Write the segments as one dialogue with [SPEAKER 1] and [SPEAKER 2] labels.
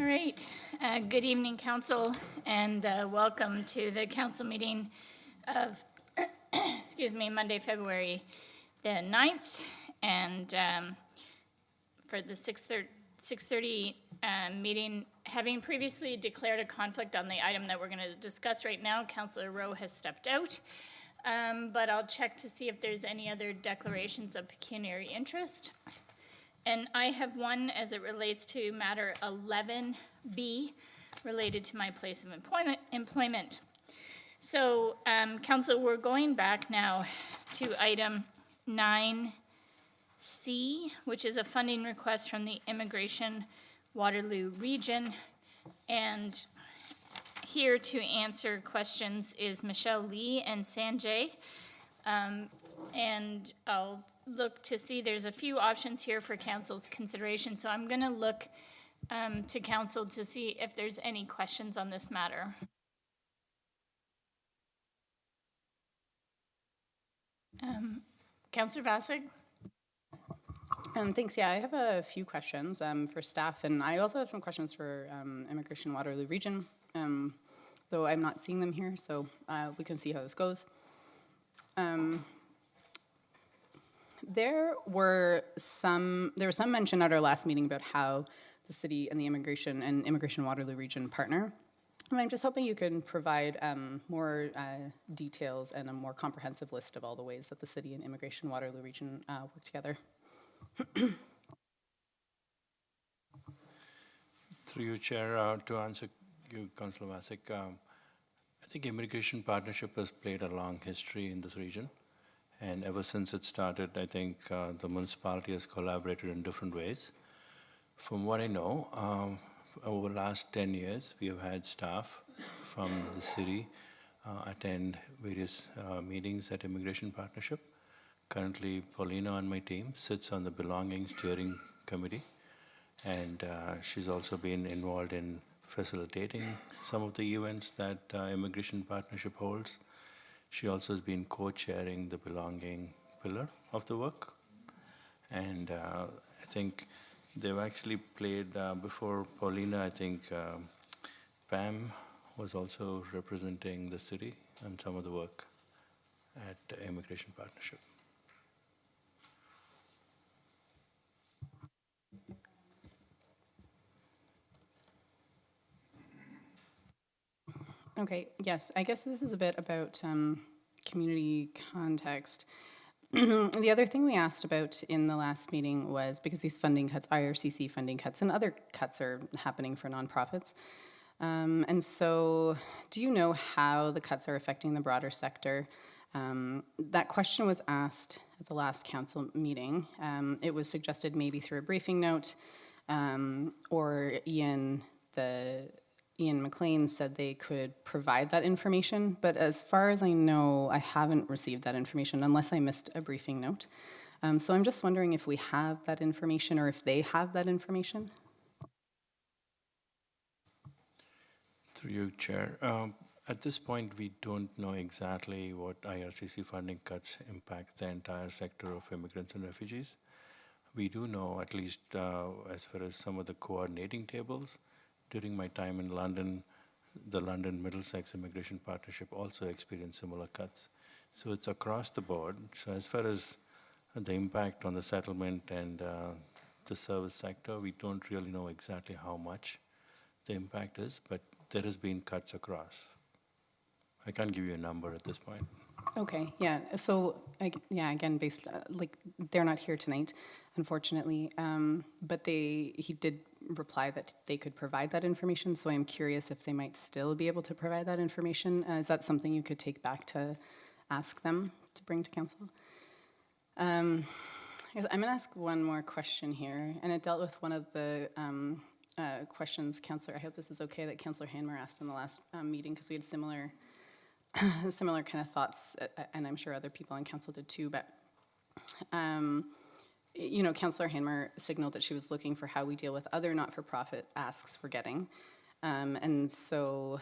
[SPEAKER 1] All right. Good evening, Council, and welcome to the Council meeting of, excuse me, Monday, February the 9th, and for the 6:30 meeting, having previously declared a conflict on the item that we're going to discuss right now, Councillor Rowe has stepped out, but I'll check to see if there's any other declarations of pecuniary interest. And I have one as it relates to matter 11B, related to my place of employment. So, Council, we're going back now to item 9C, which is a funding request from the Immigration Waterloo region. And here to answer questions is Michelle Lee and Sanjay. And I'll look to see, there's a few options here for Council's consideration, so I'm going to look to Council to see if there's any questions on this matter. Councillor Vassig?
[SPEAKER 2] Thanks. Yeah, I have a few questions for staff, and I also have some questions for Immigration Waterloo region, though I'm not seeing them here, so we can see how this goes. There was some mention at our last meeting about how the city and the Immigration Waterloo region partner. And I'm just hoping you can provide more details and a more comprehensive list of all the ways that the city and Immigration Waterloo region work together.
[SPEAKER 3] Through you, Chair, to answer you, Councillor Vasek, I think immigration partnership has played a long history in this region. And ever since it started, I think the municipality has collaborated in different ways. From what I know, over the last 10 years, we have had staff from the city attend various meetings at Immigration Partnership. Currently, Paulina on my team sits on the Belonging Steering Committee, and she's also been involved in facilitating some of the events that Immigration Partnership holds. She also has been co-chairing the Belonging pillar of the work. And I think they've actually played, before Paulina, I think Pam was also representing the city on some of the work at Immigration Partnership.
[SPEAKER 2] Okay, yes, I guess this is a bit about community context. The other thing we asked about in the last meeting was, because these funding cuts, IRCC funding cuts, and other cuts are happening for nonprofits. And so, do you know how the cuts are affecting the broader sector? That question was asked at the last council meeting. It was suggested maybe through a briefing note, or Ian McLean said they could provide that information, but as far as I know, I haven't received that information unless I missed a briefing note. So I'm just wondering if we have that information or if they have that information.
[SPEAKER 3] Through you, Chair. At this point, we don't know exactly what IRCC funding cuts impact the entire sector of immigrants and refugees. We do know, at least as far as some of the coordinating tables. During my time in London, the London Middlesex Immigration Partnership also experienced similar cuts. So it's across the board. So as far as the impact on the settlement and the service sector, we don't really know exactly how much the impact is, but there has been cuts across. I can't give you a number at this point.
[SPEAKER 2] Okay, yeah. So, again, based like they're not here tonight, unfortunately, but he did reply that they could provide that information. So I'm curious if they might still be able to provide that information. Is that something you could take back to ask them to bring to council? I'm going to ask one more question here, and it dealt with one of the questions, Councillor. I hope this is okay that Councillor Hanmer asked in the last meeting, because we had similar kind of thoughts, and I'm sure other people on council did too, but you know, Councillor Hanmer signaled that she was looking for how we deal with other not-for-profit asks we're getting. And so,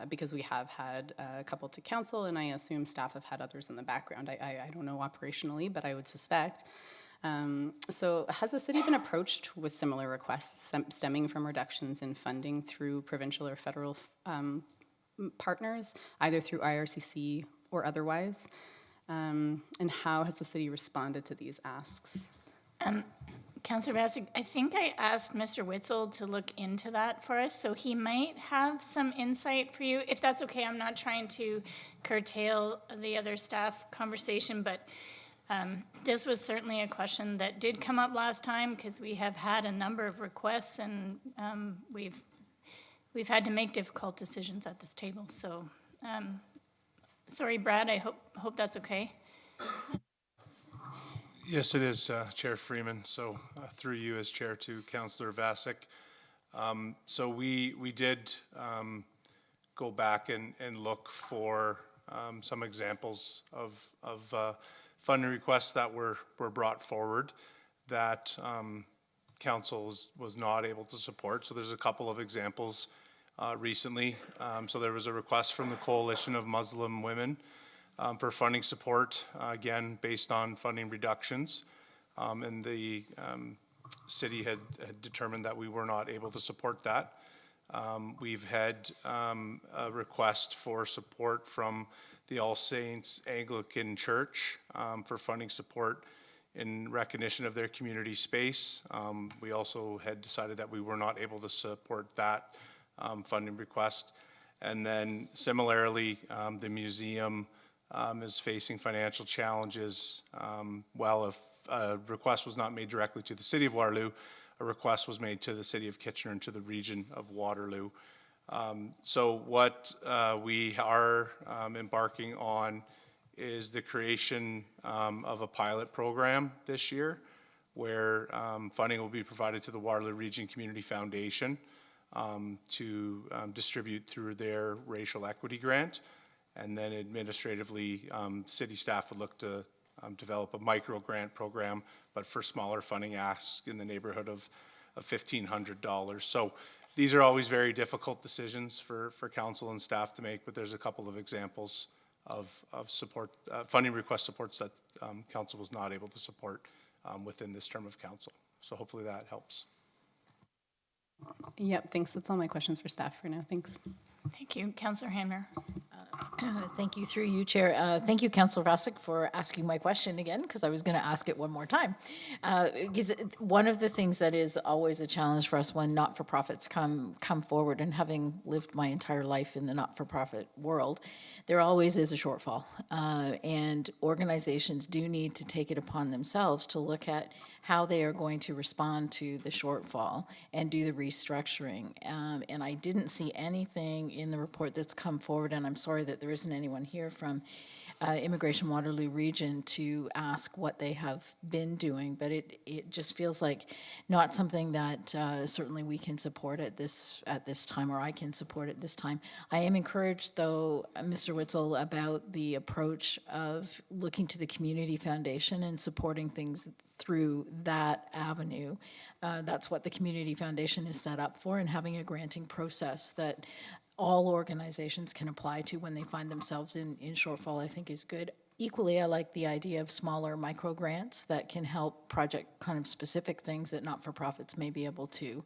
[SPEAKER 2] because we have had a couple to council, and I assume staff have had others in the background. I don't know operationally, but I would suspect. So has the city been approached with similar requests stemming from reductions in funding through provincial or federal partners, either through IRCC or otherwise? And how has the city responded to these asks?
[SPEAKER 1] Councillor Bassick, I think I asked Mr. Witzel to look into that for us, so he might have some insight for you. If that's okay, I'm not trying to curtail the other staff conversation, but this was certainly a question that did come up last time because we have had a number of requests and we've had to make difficult decisions at this table. So, sorry, Brad, I hope that's okay.
[SPEAKER 4] Yes, it is, Chair Freeman. So through you as Chair to Councillor Vassick. So we did go back and look for some examples of funding requests that were brought forward that council was not able to support. So there's a couple of examples recently. So there was a request from the Coalition of Muslim Women for funding support, again, based on funding reductions. And the city had determined that we were not able to support that. We've had a request for support from the All Saints Anglican Church for funding support in recognition of their community space. We also had decided that we were not able to support that funding request. And then similarly, the museum is facing financial challenges. Well, if a request was not made directly to the City of Waterloo, a request was made to the City of Kitchener and to the region of Waterloo. So what we are embarking on is the creation of a pilot program this year where funding will be provided to the Waterloo Region Community Foundation to distribute through their racial equity grant. And then administratively, city staff would look to develop a micro grant program, but for smaller funding asks in the neighborhood of $1,500. So these are always very difficult decisions for council and staff to make, but there's a couple of examples of support, funding request supports that council was not able to support within this term of council. So hopefully that helps.
[SPEAKER 2] Yep, thanks. That's all my questions for staff for now. Thanks.
[SPEAKER 1] Thank you. Councillor Hammer.
[SPEAKER 5] Thank you, through you, Chair. Thank you, Councillor Vassick, for asking my question again, because I was going to ask it one more time. Because one of the things that is always a challenge for us when not-for-profits come forward, and having lived my entire life in the not-for-profit world, there always is a shortfall. And organizations do need to take it upon themselves to look at how they are going to respond to the shortfall and do the restructuring. And I didn't see anything in the report that's come forward, and I'm sorry that there isn't anyone here from Immigration Waterloo Region to ask what they have been doing, but it just feels like not something that certainly we can support at this time, or I can support at this time. I am encouraged, though, Mr. Witzel, about the approach of looking to the Community Foundation and supporting things through that avenue. That's what the Community Foundation is set up for, and having a granting process that all organizations can apply to when they find themselves in shortfall, I think is good. Equally, I like the idea of smaller micro grants that can help project kind of specific things that not-for-profits may be able to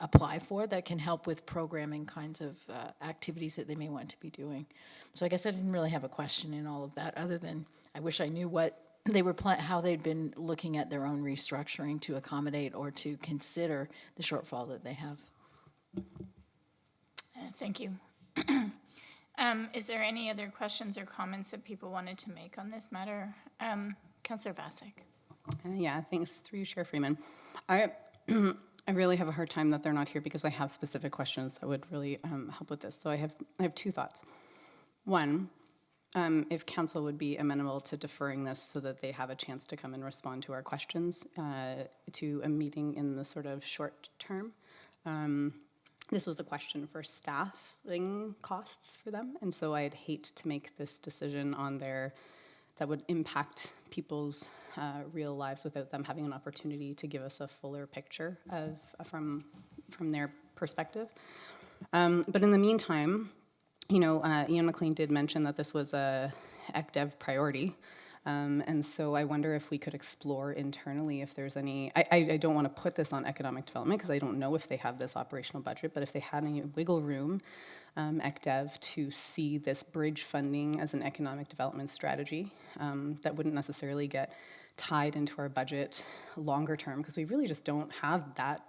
[SPEAKER 5] apply for, that can help with programming kinds of activities that they may want to be doing. So I guess I didn't really have a question in all of that, other than I wish I knew what they were how they'd been looking at their own restructuring to accommodate or to consider the shortfall that they have.
[SPEAKER 1] Thank you. Is there any other questions or comments that people wanted to make on this matter? Councillor Vassick.
[SPEAKER 2] Yeah, thanks. Through you, Chair Freeman. I really have a hard time that they're not here because I have specific questions that would really help with this. So I have two thoughts. One, if council would be amenable to deferring this so that they have a chance to come and respond to our questions to a meeting in the sort of short term. This was a question for staffing costs for them, and so I'd hate to make this decision on that would impact people's real lives without them having an opportunity to give us a fuller picture of from their perspective. But in the meantime, you know, Ian McLean did mention that this was a ECDEV priority. And so I wonder if we could explore internally if there's any, I don't want to put this on economic development because I don't know if they have this operational budget, but if they had any wiggle room, ECDev, to see this bridge funding as an economic development strategy that wouldn't necessarily get tied into our budget longer term, because we really just don't have that.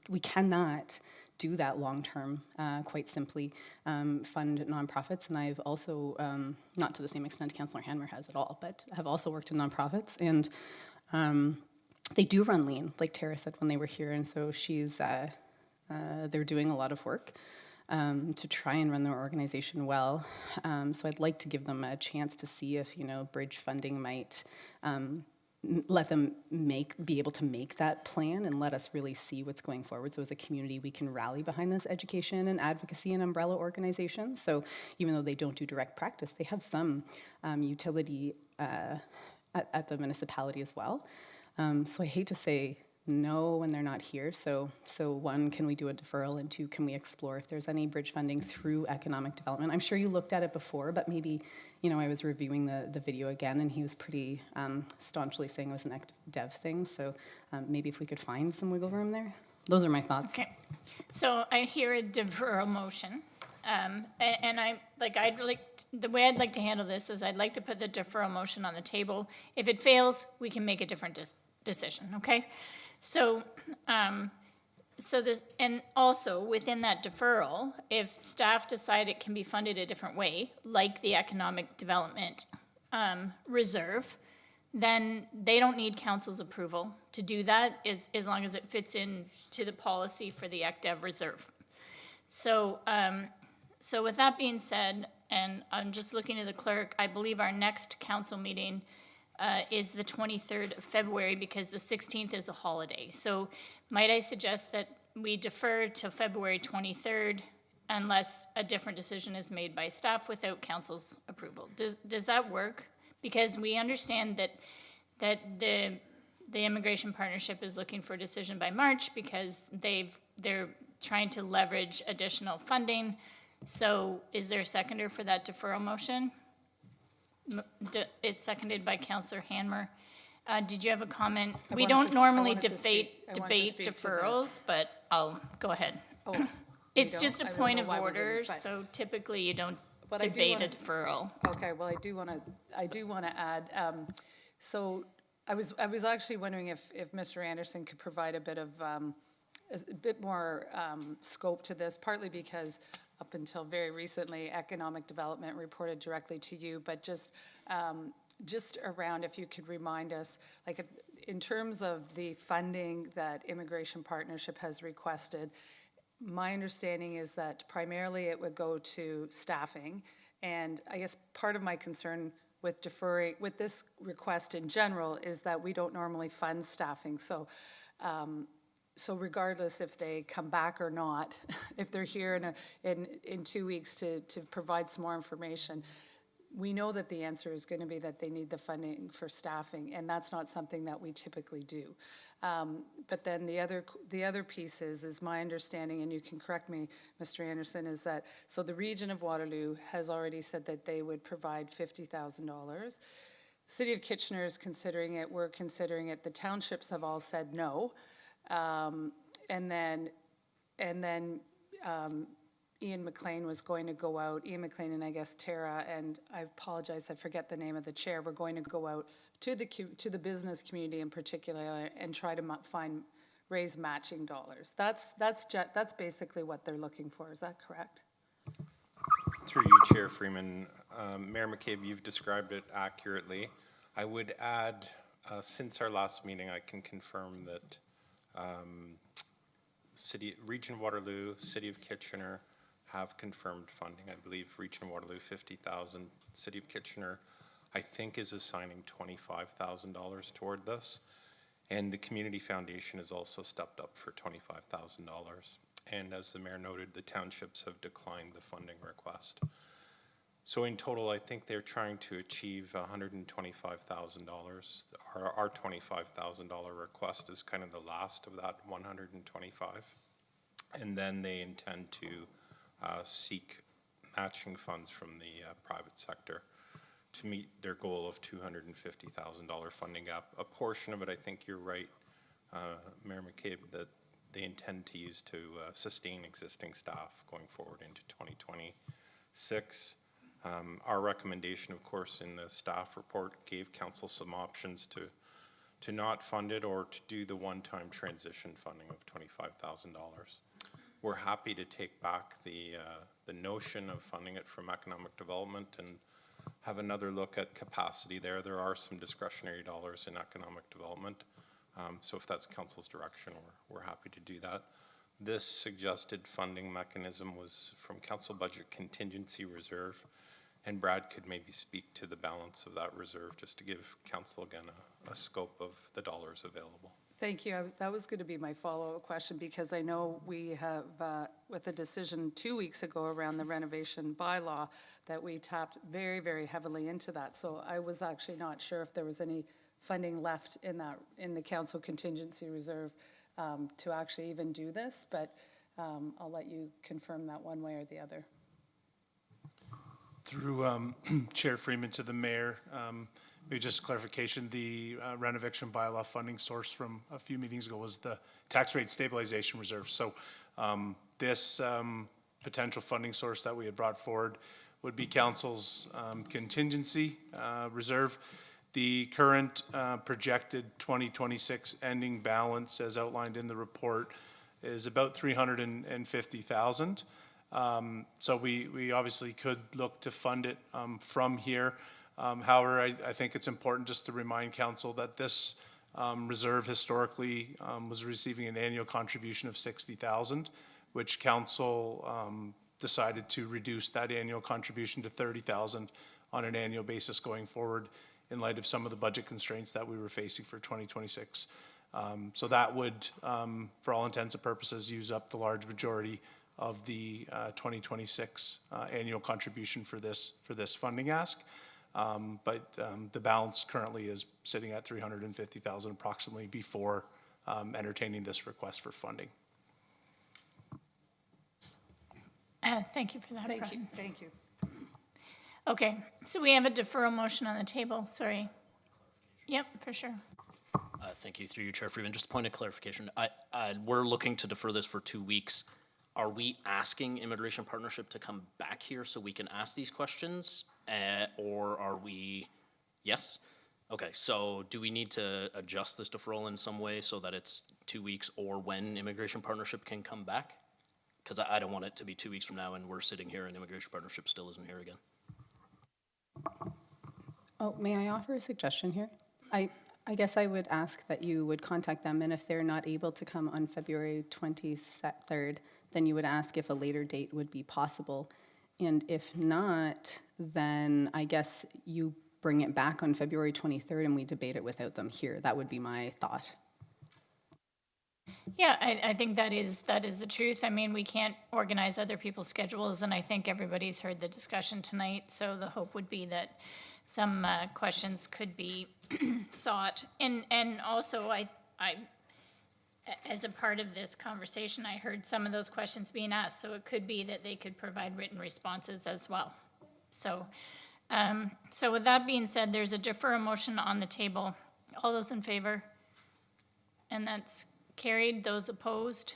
[SPEAKER 2] We cannot do that long term, quite simply, fund nonprofits. And I've also, not to the same extent Councillor Hanmer has at all, but have also worked in nonprofits. And they do run lean, like Tara said when they were here. And so they're doing a lot of work to try and run their organization well. So I'd like to give them a chance to see if, bridge funding might let them be able to make that plan and let us really see what's going forward. So as a community, we can rally behind this education and advocacy and umbrella organizations. So even though they don't do direct practice, they have some utility at the municipality as well. So I hate to say no when they're not here. So one, can we do a deferral? And two, can we explore if there's any bridge funding through economic development? I'm sure you looked at it before, but maybe, I was reviewing the video again and he was pretty staunchly saying it was an ECDev thing. So maybe if we could find some wiggle room there. Those are my thoughts.
[SPEAKER 1] Okay, so I hear a deferral motion. And the way I'd like to handle this is I'd like to put the deferral motion on the table. If it fails, we can make a different decision, okay? So this, and also within that deferral, if staff decide it can be funded a different way, like the economic development reserve, then they don't need council's approval to do that as long as it fits into the policy for the ECDev reserve. So with that being said, and I'm just looking at the clerk, I believe our next council meeting is the 23rd of February because the 16th is a holiday. So might I suggest that we defer to February 23rd unless a different decision is made by staff without council's approval? Does that work? Because we understand that the immigration partnership is looking for a decision by March because they're trying to leverage additional funding. So is there a seconder for that deferral motion? It's seconded by Councillor Hanmer. Did you have a comment? We don't normally debate deferrals, but I'll go ahead. It's just a point of order, so typically you don't debate a deferral.
[SPEAKER 6] Okay, well, I do want to add, so I was actually wondering if Mr. Anderson could provide a bit more scope to this, partly because up until very recently, economic development reported directly to you, but just around, if you could remind us, like in terms of the funding that Immigration Partnership has requested, my understanding is that primarily it would go to staffing. And I guess part of my concern with deferring, with this request in general, is that we don't normally fund staffing. So regardless if they come back or not, if they're here in 2 weeks to provide some more information, we know that the answer is going to be that they need the funding for staffing, and that's not something that we typically do. But then the other piece is my understanding, and you can correct me, Mr. Anderson, is that, so the region of Waterloo has already said that they would provide $50,000. City of Kitchener is considering it, we're considering it, the townships have all said no. And then Ian McLean was going to go out, Ian McLean and I guess Tara, and I apologize, I forget the name of the chair, we're going to go out to the business community in particular and try to raise matching dollars. That's basically what they're looking for, is that correct?
[SPEAKER 7] Through you, Chair Freeman. Mayor McCabe, you've described it accurately. I would add, since our last meeting, I can confirm that Region of Waterloo, City of Kitchener have confirmed funding. I believe Region of Waterloo 50,000, City of Kitchener I think is assigning $25,000 toward this. And the Community Foundation has also stepped up for $25,000. And as the mayor noted, the townships have declined the funding request. So in total, I think they're trying to achieve $125,000. Our $25,000 request is kind of the last of that 125. And then they intend to seek matching funds from the private sector to meet their goal of $250,000 funding gap. A portion of it, I think you're right, Mayor McCabe, that they intend to use to sustain existing staff going forward into 2026. Our recommendation, of course, in the staff report gave council some options to not fund it or to do the one-time transition funding of $25,000. We're happy to take back the notion of funding it from economic development and have another look at capacity there. There are some discretionary dollars in economic development. So if that's council's direction, we're happy to do that. This suggested funding mechanism was from council budget contingency reserve, and Brad could maybe speak to the balance of that reserve just to give council again a scope of the dollars available.
[SPEAKER 6] Thank you. That was going to be my follow-up question, because I know we have, with the decision 2 weeks ago around the renovation bylaw, that we tapped very, very heavily into that. So I was actually not sure if there was any funding left in the council contingency reserve to actually even do this, but I'll let you confirm that one way or the other.
[SPEAKER 4] Through Chair Freeman to the mayor, maybe just a clarification, the renovation bylaw funding source from a few meetings ago was the tax rate stabilization reserve. So this potential funding source that we had brought forward would be council's contingency reserve. The current projected 2026 ending balance, as outlined in the report, is about $350,000. So we obviously could look to fund it from here. However, I think it's important just to remind council that this reserve historically was receiving an annual contribution of $60,000, which council decided to reduce that annual contribution to $30,000 on an annual basis going forward in light of some of the budget constraints that we were facing for 2026. So that would, for all intents and purposes, use up the large majority of the 2026 annual contribution for this funding ask. But the balance currently is sitting at $350,000 approximately before entertaining this request for funding.
[SPEAKER 1] Thank you for that, Brian.
[SPEAKER 6] Thank you. Thank you.
[SPEAKER 1] Okay, so we have a deferral motion on the table, sorry. Yep, for sure.
[SPEAKER 8] Thank you, through you, Chair Freeman. Just a point of clarification. We're looking to defer this for 2 weeks. Are we asking Immigration Partnership to come back here so we can ask these questions? Or are we, yes? Okay, so do we need to adjust this deferral in some way so that it's 2 weeks or when Immigration Partnership can come back? Because I don't want it to be 2 weeks from now and we're sitting here and Immigration Partnership still isn't here again.
[SPEAKER 2] Oh, may I offer a suggestion here? I guess I would ask that you would contact them, and if they're not able to come on February 23rd, then you would ask if a later date would be possible. And if not, then I guess you bring it back on February 23rd and we debate it without them here. That would be my thought.
[SPEAKER 1] Yeah, I think that is the truth. I mean, we can't organize other people's schedules, and I think everybody's heard the discussion tonight, so the hope would be that some questions could be sought. And also, I as a part of this conversation, I heard some of those questions being asked, so it could be that they could provide written responses as well. So, so with that being said, there's a deferral motion on the table. All those in favor? And that's carried. Those opposed?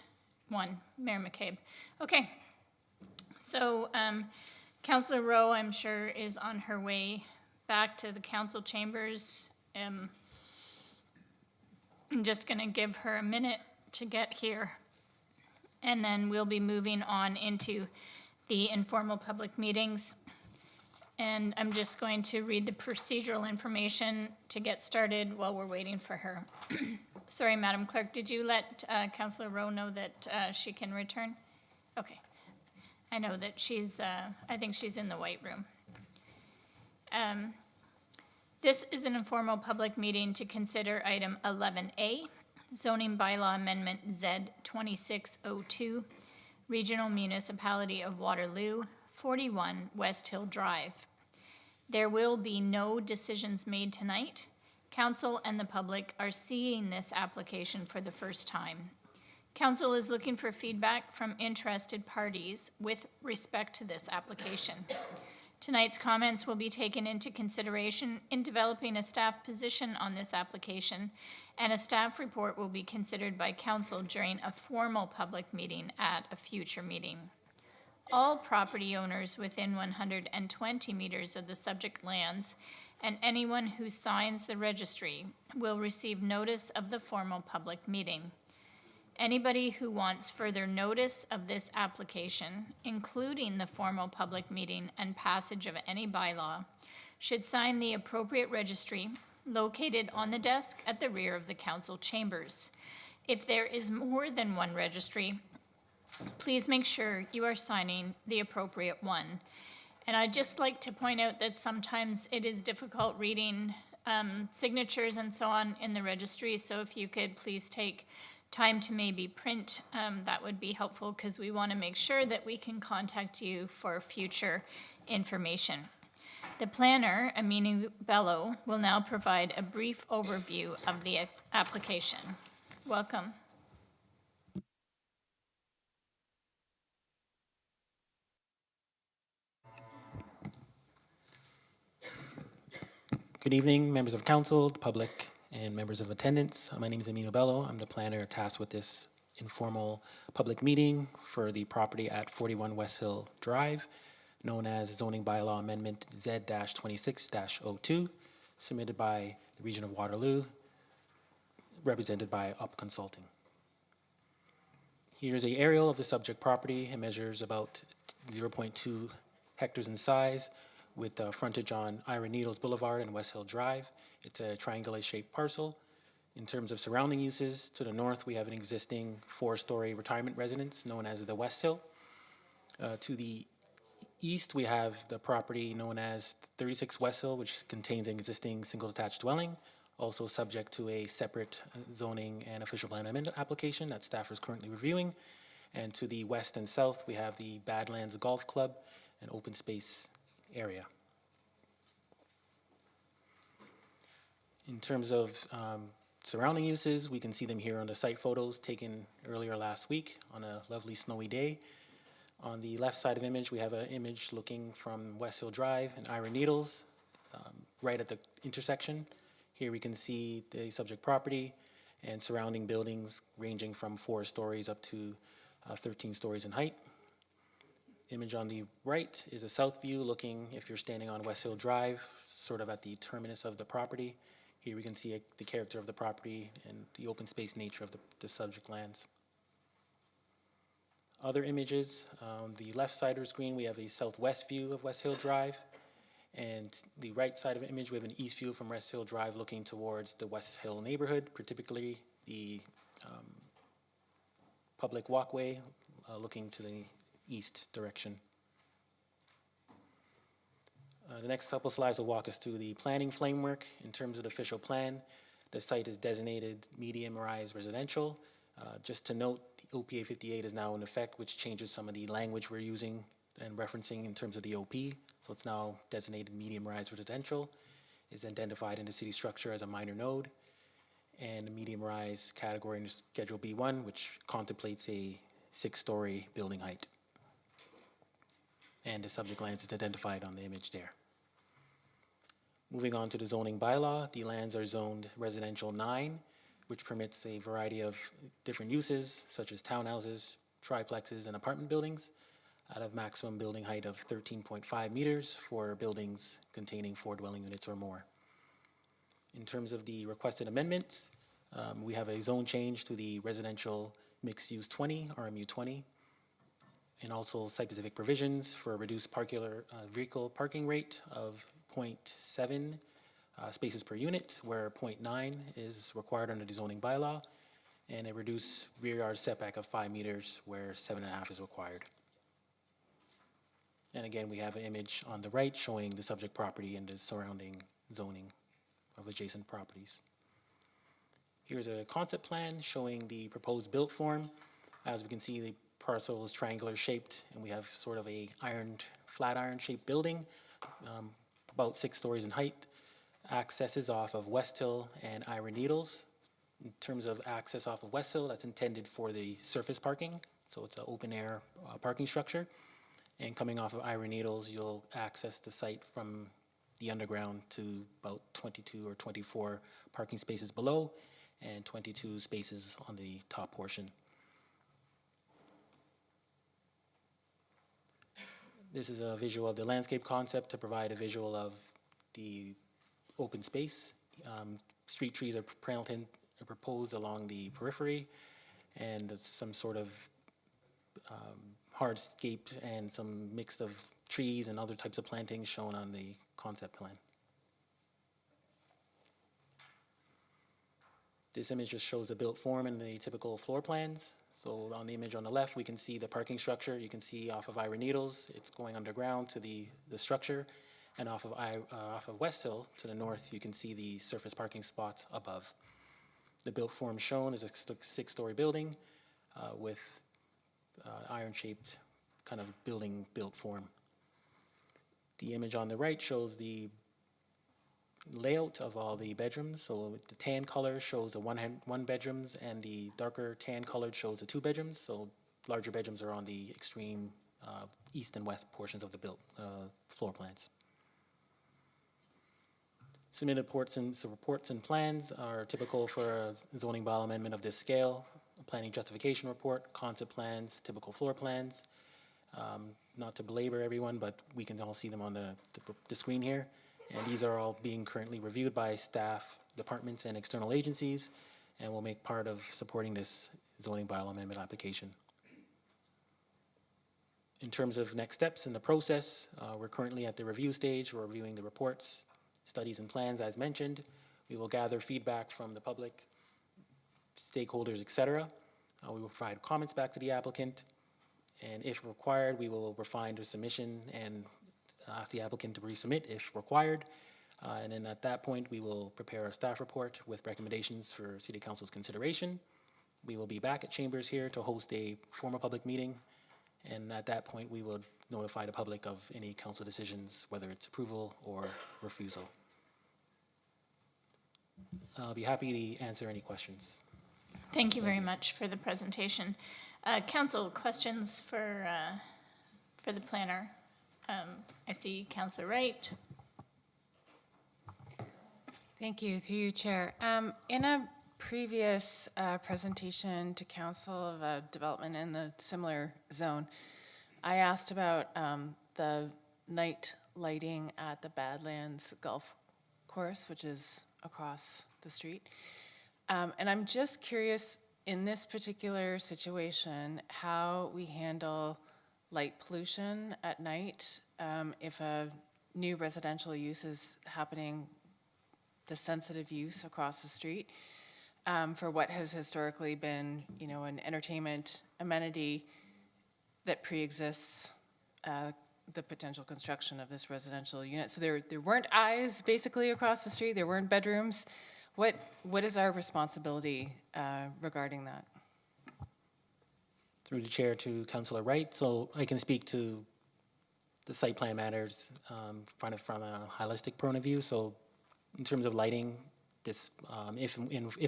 [SPEAKER 1] 1. Mayor McCabe. Okay. So, Councillor Rowe, I'm sure, is on her way back to the council chambers. I'm just going to give her a minute to get here, and then we'll be moving on into the informal public meetings. And I'm just going to read the procedural information to get started while we're waiting for her. Sorry, Madam Clerk, did you let Councillor Rowe know that she can return? Okay. I know that she's, I think she's in the white room. This is an informal public meeting to consider item 11A, zoning bylaw amendment Z 2602, Regional Municipality of Waterloo, 41 West Hill Drive. There will be no decisions made tonight. Council and the public are seeing this application for the first time. Council is looking for feedback from interested parties with respect to this application. Tonight's comments will be taken into consideration in developing a staff position on this application, and a staff report will be considered by council during a formal public meeting at a future meeting. All property owners within 120 meters of the subject lands and anyone who signs the registry will receive notice of the formal public meeting. Anybody who wants further notice of this application, including the formal public meeting and passage of any bylaw, should sign the appropriate registry located on the desk at the rear of the council chambers. If there is more than one registry, please make sure you are signing the appropriate one. And I'd just like to point out that sometimes it is difficult reading signatures and so on in the registry, so if you could please take time to maybe print, that would be helpful, because we want to make sure that we can contact you for future information. The planner, Aminu Bello, will now provide a brief overview of the application. Welcome.
[SPEAKER 9] Good evening, members of council, the public, and members of attendance. My name is Aminu Bello. I'm the planner tasked with this informal public meeting for the property at 41 West Hill Drive, known as Zoning Bylaw Amendment Z-26-02, submitted by the Region of Waterloo, represented by UP Consulting. Here's an aerial of the subject property. It measures about 0.2 hectares in size, with frontage on Iron Needles Boulevard and West Hill Drive. It's a triangular shaped parcel. In terms of surrounding uses, to the north we have an existing 4-story retirement residence known as the West Hill. To the east we have the property known as 36 West Hill, which contains an existing single detached dwelling, also subject to a separate zoning and official plan amendment application that staff is currently reviewing. And to the west and south we have the Badlands Golf Club, an open space area. In terms of surrounding uses, we can see them here on the site photos taken earlier last week on a lovely snowy day. On the left side of the image, we have an image looking from West Hill Drive and Iron Needles, right at the intersection. Here we can see the subject property and surrounding buildings ranging from 4 stories up to 13 stories in height. Image on the right is a south view looking, if you're standing on West Hill Drive, sort of at the terminus of the property. Here we can see the character of the property and the open space nature of the subject lands. Other images, on the left side of the screen we have a southwest view of West Hill Drive, and the right side of the image we have an east view from West Hill Drive looking towards the West Hill neighborhood, particularly the public walkway looking to the east direction. The next couple slides will walk us through the planning framework. In terms of the official plan, the site is designated medium-rise residential. Just to note, the OPA 58 is now in effect, which changes some of the language we're using and referencing in terms of the OP. So it's now designated medium-rise residential. It's identified in the city structure as a minor node, and the medium-rise category in Schedule B1, which contemplates a 6-story building height. And the subject lands is identified on the image there. Moving on to the zoning bylaw, the lands are zoned residential 9, which permits a variety of different uses, such as townhouses, triplexes, and apartment buildings, at a maximum building height of 13.5 meters for buildings containing 4 dwelling units or more. In terms of the requested amendments, we have a zone change to the residential mixed use 20, RMU 20, and also site-specific provisions for a reduced vehicle parking rate of 0.7 spaces per unit, where 0.9 is required under the zoning bylaw, and a reduced rear yard setback of 5 meters, where 7.5 is required. And again, we have an image on the right showing the subject property and the surrounding zoning of adjacent properties. Here's a concept plan showing the proposed built form. As we can see, the parcel is triangular shaped, and we have sort of a flat iron shaped building, about 6 stories in height. Access is off of West Hill and Iron Needles. In terms of access off of West Hill, that's intended for the surface parking, so it's an open air parking structure. And coming off of Iron Needles, you'll access the site from the underground to about 22 or 24 parking spaces below and 22 spaces on the top portion. This is a visual of the landscape concept to provide a visual of the open space. Street trees are proposed along the periphery, and some sort of hardscape and some mix of trees and other types of plantings shown on the concept plan. This image just shows the built form and the typical floor plans. So on the image on the left, we can see the parking structure. You can see off of Iron Needles, it's going underground to the structure. And off of West Hill to the north, you can see the surface parking spots above. The built form shown is a 6-story building with iron-shaped kind of building built form. The image on the right shows the layout of all the bedrooms. So the tan color shows the one bedrooms, and the darker tan colored shows the 2 bedrooms. So larger bedrooms are on the extreme east and west portions of the built floor plans. Submitted reports and plans are typical for a zoning bylaw amendment of this scale. A planning justification report, concept plans, typical floor plans. Not to belabor everyone, but we can all see them on the screen here. And these are all being currently reviewed by staff, departments, and external agencies, and will make part of supporting this zoning bylaw amendment application. In terms of next steps in the process, we're currently at the review stage. We're reviewing the reports, studies, and plans as mentioned. We will gather feedback from the public, stakeholders, etc. We will provide comments back to the applicant, and if required, we will refine the submission and ask the applicant to resubmit if required. And then at that point, we will prepare a staff report with recommendations for City Council's consideration. We will be back at Chambers here to host a formal public meeting, and at that point, we will notify the public of any council decisions, whether it's approval or refusal. I'll be happy to answer any questions.
[SPEAKER 1] Thank you very much for the presentation. Council, questions for the planner? I see Councillor Wright.
[SPEAKER 10] Thank you, through you, Chair. In a previous presentation to Council of a development in the similar zone, I asked about the night lighting at the Badlands Golf Course, which is across the street. And I'm just curious, in this particular situation, how we handle light pollution at night if a new residential use is happening, the sensitive use across the street, for what has historically been, you know, an entertainment amenity that pre-exists the potential construction of this residential unit. So there weren't eyes basically across the street, there weren't bedrooms. What is our responsibility regarding that?
[SPEAKER 9] Through the chair to Councillor Wright, so I can speak to the site plan matters from a holistic point of view. So in terms of lighting, this if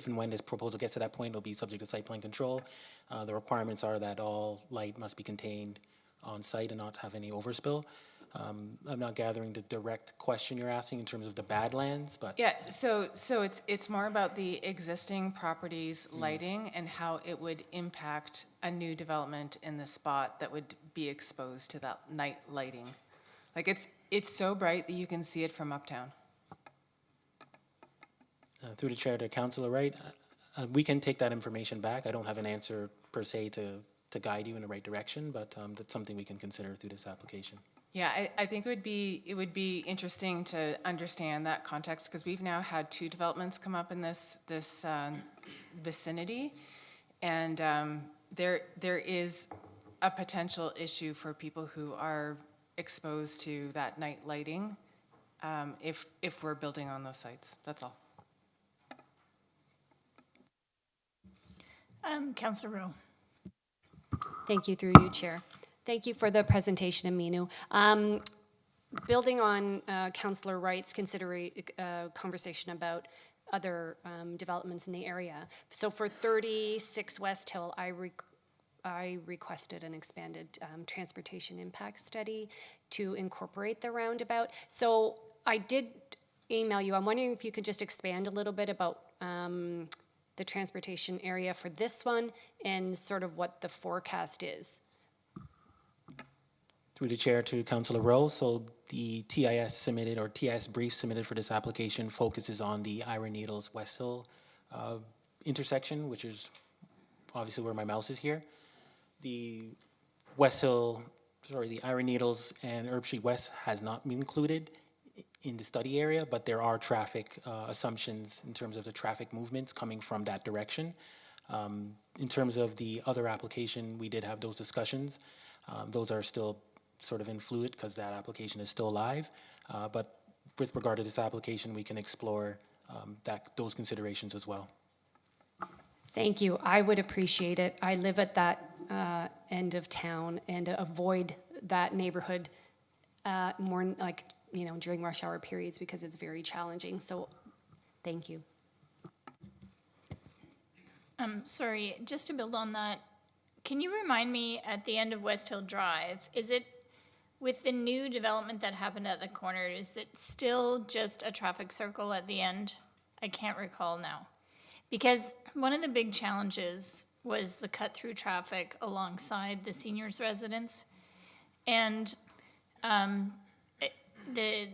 [SPEAKER 9] and when this proposal gets to that point, it'll be subject to site plan control. The requirements are that all light must be contained on site and not have any overspill. I'm not gathering the direct question you're asking in terms of the Badlands, but
[SPEAKER 10] Yeah, so it's more about the existing properties lighting and how it would impact a new development in the spot that would be exposed to that night lighting. Like it's so bright that you can see it from uptown.
[SPEAKER 9] through the chair to Councillor Wright, we can take that information back. I don't have an answer per se to guide you in the right direction, but that's something we can consider through this application.
[SPEAKER 10] Yeah, I think it would be interesting to understand that context, because we've now had 2 developments come up in this vicinity, and there is a potential issue for people who are exposed to that night lighting if we're building on those sites. That's all.
[SPEAKER 1] Councillor Rowe.
[SPEAKER 11] Thank you, through you, Chair. Thank you for the presentation, Aminu. Building on Councillor Wright's conversation about other developments in the area. So for 36 West Hill, I requested an expanded transportation impact study to incorporate the roundabout. So I did email you. I'm wondering if you could just expand a little bit about the transportation area for this one and sort of what the forecast is.
[SPEAKER 9] Through the chair to Councillor Rowe, so the TIS submitted, or TIS brief submitted for this application focuses on the Ira Needles West Hill intersection, which is obviously where my mouse is here. The the Ira Needles and Herb Street West has not been included in the study area, but there are traffic assumptions in terms of the traffic movements coming from that direction. In terms of the other application, we did have those discussions. Those are still sort of in fluid because that application is still live. But with regard to this application, we can explore those considerations as well.
[SPEAKER 11] Thank you. I would appreciate it. I live at that end of town and avoid that neighborhood more like, you know, during rush hour periods because it's very challenging. So thank you.
[SPEAKER 1] Sorry, just to build on that, can you remind me at the end of West Hill Drive, is it with the new development that happened at the corner, is it still just a traffic circle at the end? I can't recall now. Because one of the big challenges was the cut-through traffic alongside the seniors' residence. And the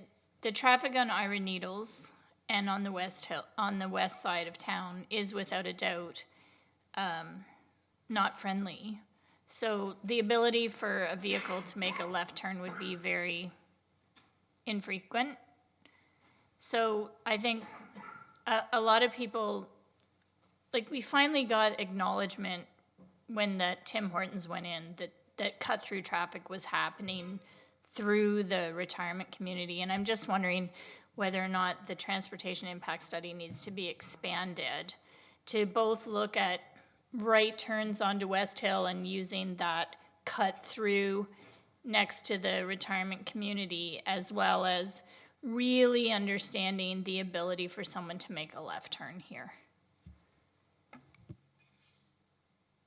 [SPEAKER 1] traffic on Ira Needles and on the west side of town is without a doubt not friendly. So the ability for a vehicle to make a left turn would be very infrequent. So I think a lot of people, like, we finally got acknowledgement when the Tim Hortons went in that cut-through traffic was happening through the retirement community. And I'm just wondering whether or not the transportation impact study needs to be expanded to both look at right turns onto West Hill and using that cut through next to the retirement community, as well as really understanding the ability for someone to make a left turn here.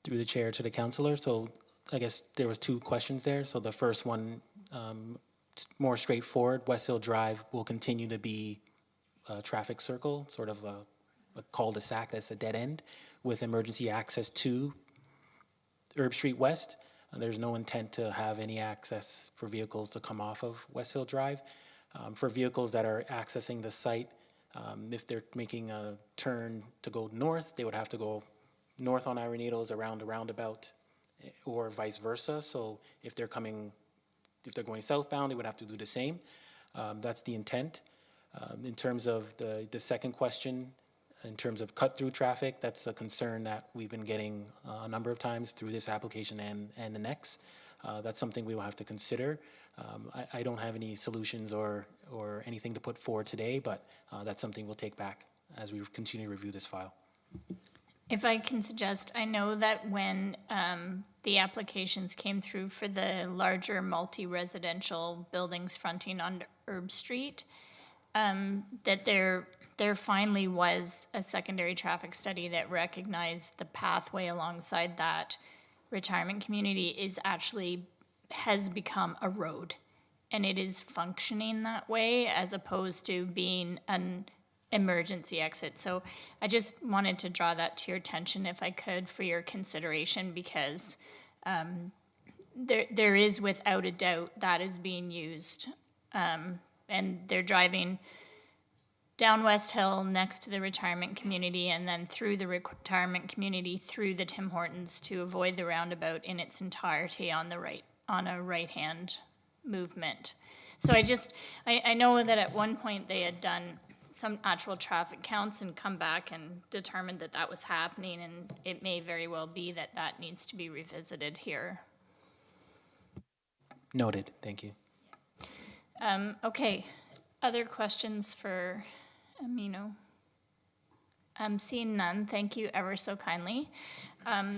[SPEAKER 9] Through the chair to the councillor, so I guess there was two questions there. So the first one, more straightforward, West Hill Drive will continue to be a traffic circle, sort of a cul-de-sac that's a dead end with emergency access to Herb Street West. There's no intent to have any access for vehicles to come off of West Hill Drive. For vehicles that are accessing the site, if they're making a turn to go north, they would have to go north on Ira Needles around a roundabout, or vice versa. So if they're going southbound, they would have to do the same. That's the intent. In terms of the second question, in terms of cut-through traffic, that's a concern that we've been getting a number of times through this application and the next. That's something we will have to consider. I don't have any solutions or anything to put forward today, but that's something we'll take back as we continue to review this file.
[SPEAKER 1] If I can suggest, I know that when the applications came through for the larger multi-residential buildings fronting on Herb Street, that there finally was a secondary traffic study that recognized the pathway alongside that retirement community has become a road, and it is functioning that way as opposed to being an emergency exit. So I just wanted to draw that to your attention if I could for your consideration, because there is without a doubt that is being used. And they're driving down West Hill next to the retirement community and then through the retirement community through the Tim Hortons to avoid the roundabout in its entirety on a right-hand movement. So I know that at one point they had done some actual traffic counts and come back and determined that that was happening, and it may very well be that that needs to be revisited here.
[SPEAKER 9] Noted, thank you.
[SPEAKER 1] Okay, other questions for Amino? I'm seeing none, thank you ever so kindly.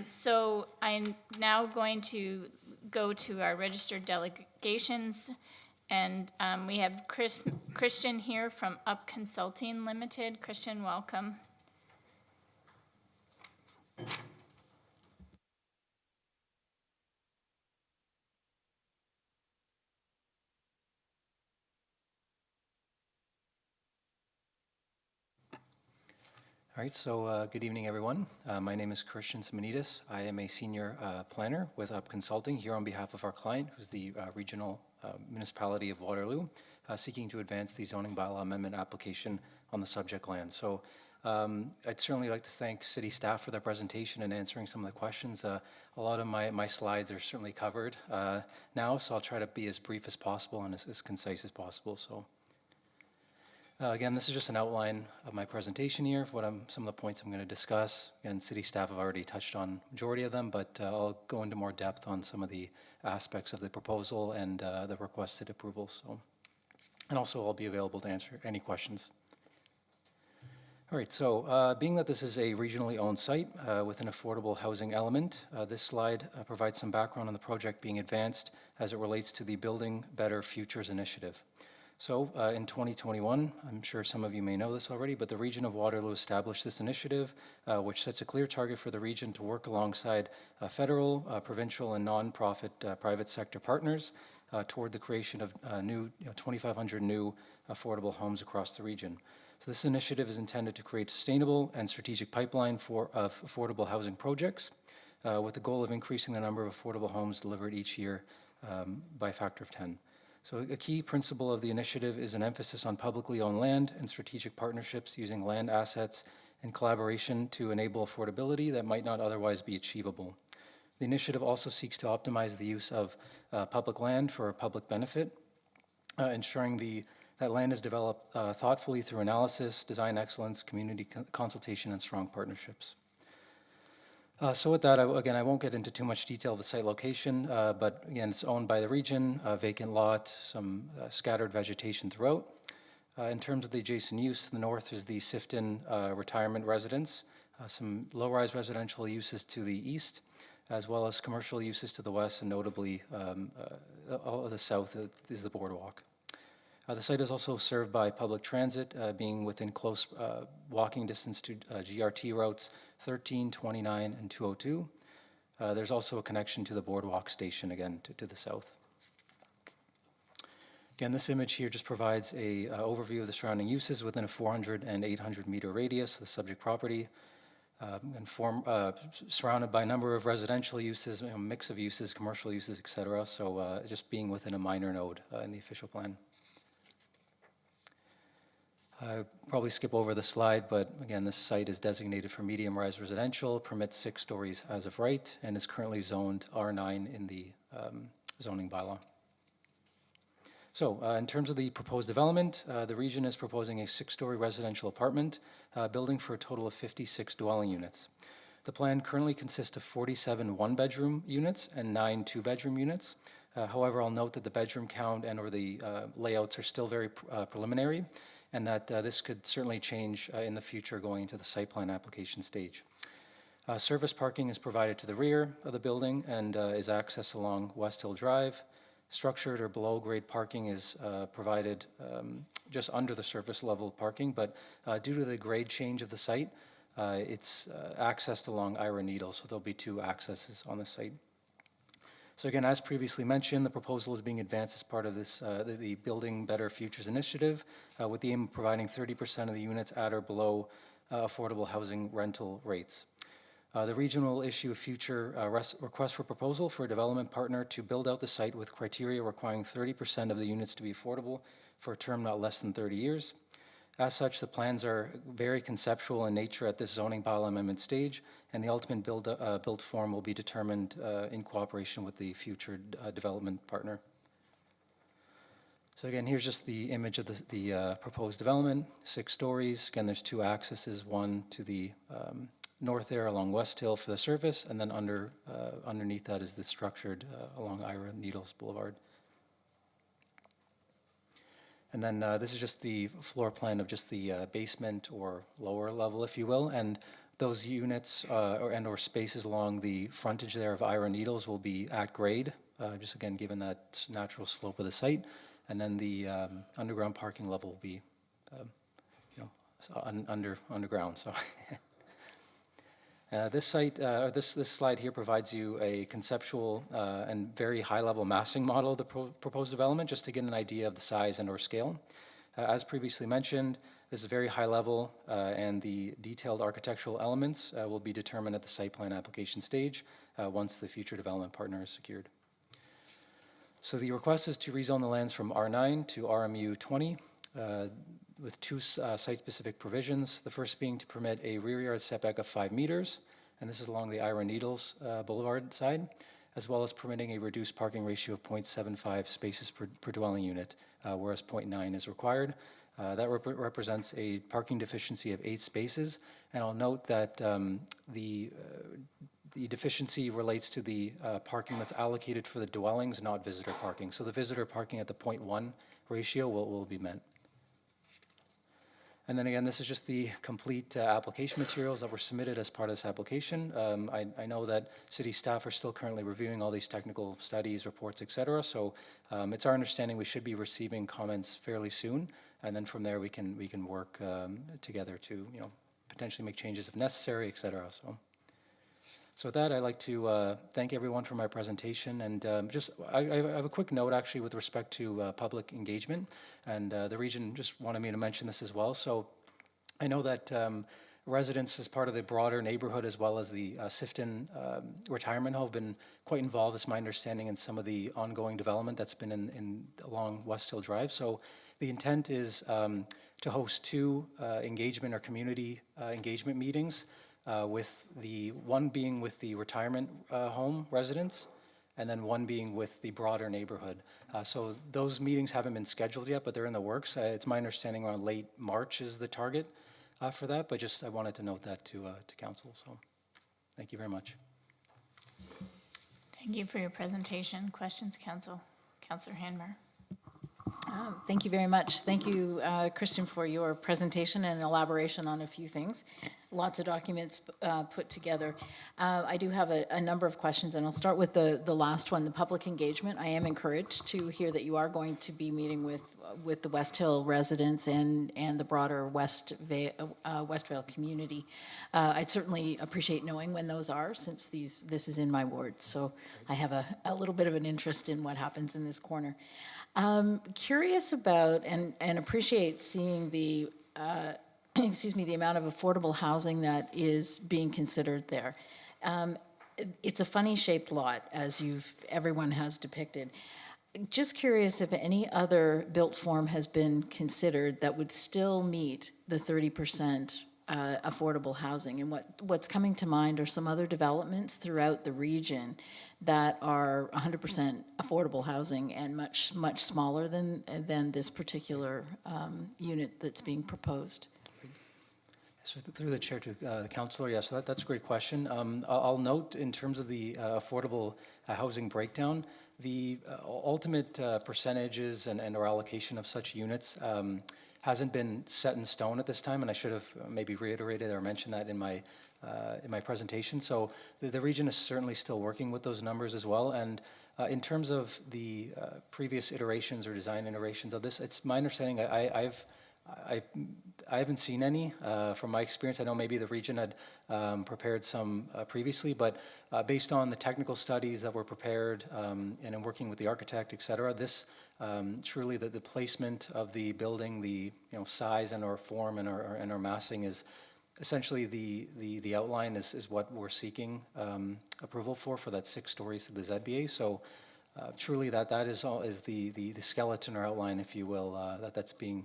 [SPEAKER 1] So I'm now going to go to our registered delegations, and we have Christian here from Up Consulting Limited. Christian, welcome.
[SPEAKER 12] All right, so good evening, everyone. My name is Christian Simonidis. I am a senior planner with UP Consulting here on behalf of our client, who's the regional municipality of Waterloo, seeking to advance the zoning bylaw amendment application on the subject land. So I'd certainly like to thank city staff for their presentation and answering some of the questions. A lot of my slides are certainly covered now, so I'll try to be as brief as possible and as concise as possible. So. Again, this is just an outline of my presentation here, of some of the points I'm going to discuss. Again, city staff have already touched on majority of them, but I'll go into more depth on some of the aspects of the proposal and the requested approvals. So, and also I'll be available to answer any questions. All right, so being that this is a regionally owned site with an affordable housing element, this slide provides some background on the project being advanced as it relates to the Building Better Futures initiative. So in 2021, I'm sure some of you may know this already, but the region of Waterloo established this initiative, which sets a clear target for the region to work alongside federal, provincial, and nonprofit private sector partners toward the creation of 2,500 new affordable homes across the region. So this initiative is intended to create sustainable and strategic pipeline of affordable housing projects with the goal of increasing the number of affordable homes delivered each year by a factor of 10. So a key principle of the initiative is an emphasis on publicly owned land and strategic partnerships using land assets and collaboration to enable affordability that might not otherwise be achievable. The initiative also seeks to optimize the use of public land for public benefit, ensuring that land is developed thoughtfully through analysis, design excellence, community consultation, and strong partnerships. So with that, again, I won't get into too much detail of the site location, but again, it's owned by the region, a vacant lot, some scattered vegetation throughout. In terms of the adjacent use, to the north is the Sifton retirement residence, some low-rise residential uses to the east, as well as commercial uses to the west, and notably all of the south is the boardwalk. The site is also served by public transit, being within close walking distance to GRT routes 13, 29, and 202. There's also a connection to the boardwalk station, again, to the south. Again, this image here just provides an overview of the surrounding uses within a 400 and 800 meter radius of the subject property, and surrounded by a number of residential uses, a mix of uses, commercial uses, et cetera. So just being within a minor node in the official plan. I'll probably skip over the slide, but again, this site is designated for medium-rise residential, permits 6 stories as of right, and is currently zoned R9 in the zoning bylaw. So in terms of the proposed development, the region is proposing a 6-story residential apartment building for a total of 56 dwelling units. The plan currently consists of 47 one-bedroom units and 9 two-bedroom units. However, I'll note that the bedroom count and or the layouts are still very preliminary, and that this could certainly change in the future going into the site plan application stage. Service parking is provided to the rear of the building and is accessed along West Hill Drive. Structured or below grade parking is provided just under the surface level parking, but due to the grade change of the site, it's accessed along Ira Needle, so there'll be 2 accesses on the site. So again, as previously mentioned, the proposal is being advanced as part of this, the Building Better Futures initiative, with the aim of providing 30% of the units at or below affordable housing rental rates. The region will issue a future request for proposal for a development partner to build out the site with criteria requiring 30% of the units to be affordable for a term not less than 30 years. As such, the plans are very conceptual in nature at this zoning bylaw amendment stage, and the ultimate build form will be determined in cooperation with the future development partner. So again, here's just the image of the proposed development, 6 stories. Again, there's 2 accesses, one to the north there along West Hill for the surface, and then underneath that is the structured along Ira Needles Boulevard. And then this is just the floor plan of just the basement or lower level, if you will. And those units or spaces along the frontage there of Ira Needles will be at grade, just again, given that natural slope of the site. And then the underground parking level will be, underground. So this site, this slide here provides you a conceptual and very high-level massing model of the proposed development, just to get an idea of the size and/or scale. As previously mentioned, This is very high level, and the detailed architectural elements will be determined at the site plan application stage once the future development partner is secured. So the request is to rezone the lands from R9 to RMU 20 with two site-specific provisions. The first being to permit a rear yard setback of 5 meters, and this is along the Ira Needles Boulevard side, as well as permitting a reduced parking ratio of 0.75 spaces per dwelling unit, whereas 0.9 is required. That represents a parking deficiency of 8 spaces, and I'll note that the deficiency relates to the parking that's allocated for the dwellings, not visitor parking. So the visitor parking at the 0.1 ratio will be met. And then again, this is just the complete application materials that were submitted as part of this application. I know that city staff are still currently reviewing all these technical studies, reports, et cetera. So it's our understanding we should be receiving comments fairly soon. And then from there, we can work together to, potentially make changes if necessary, et cetera. So with that, I'd like to thank everyone for my presentation, and I have a quick note actually with respect to public engagement, and the region just wanted me to mention this as well. So I know that residents as part of the broader neighborhood as well as the Sifton retirement home have been quite involved, it's my understanding, in some of the ongoing development that's been along West Hill Drive. So the intent is to host 2 engagement or community engagement meetings, with the one being with the retirement home residents, and then one being with the broader neighborhood. So those meetings haven't been scheduled yet, but they're in the works. It's my understanding around late March is the target for that, but just I wanted to note that to council. So thank you very much.
[SPEAKER 1] Thank you for your presentation. Questions, council? Councillor Hanmer.
[SPEAKER 5] Thank you very much. Thank you, Christian, for your presentation and elaboration on a few things. Lots of documents put together. I do have a number of questions, and I'll start with the last one, the public engagement. I am encouraged to hear that you are going to be meeting with the West Hill residents and the broader Westvale community. I'd certainly appreciate knowing when those are, since this is in my ward, so I have a little bit of an interest in what happens in this corner. Curious about and appreciate seeing the the amount of affordable housing that is being considered there. It's a funny shaped lot, as everyone has depicted. Just curious if any other built form has been considered that would still meet the 30% affordable housing, and what's coming to mind are some other developments throughout the region that are 100% affordable housing and much smaller than this particular unit that's being proposed.
[SPEAKER 12] So through the chair to the councillor, yes, so that's a great question. I'll note in terms of the affordable housing breakdown, the ultimate percentages and or allocation of such units hasn't been set in stone at this time, and I should have maybe reiterated or mentioned that in my presentation. So the region is certainly still working with those numbers as well. And in terms of the previous iterations or design iterations of this, it's my understanding I haven't seen any from my experience. I know maybe the region had prepared some previously, but based on the technical studies that were prepared and in working with the architect, et cetera, this truly the placement of the building, the size and or form and our massing is essentially the outline is what we're seeking approval for that 6 stories to the ZBA. So truly that is the skeleton or outline, if you will, that's being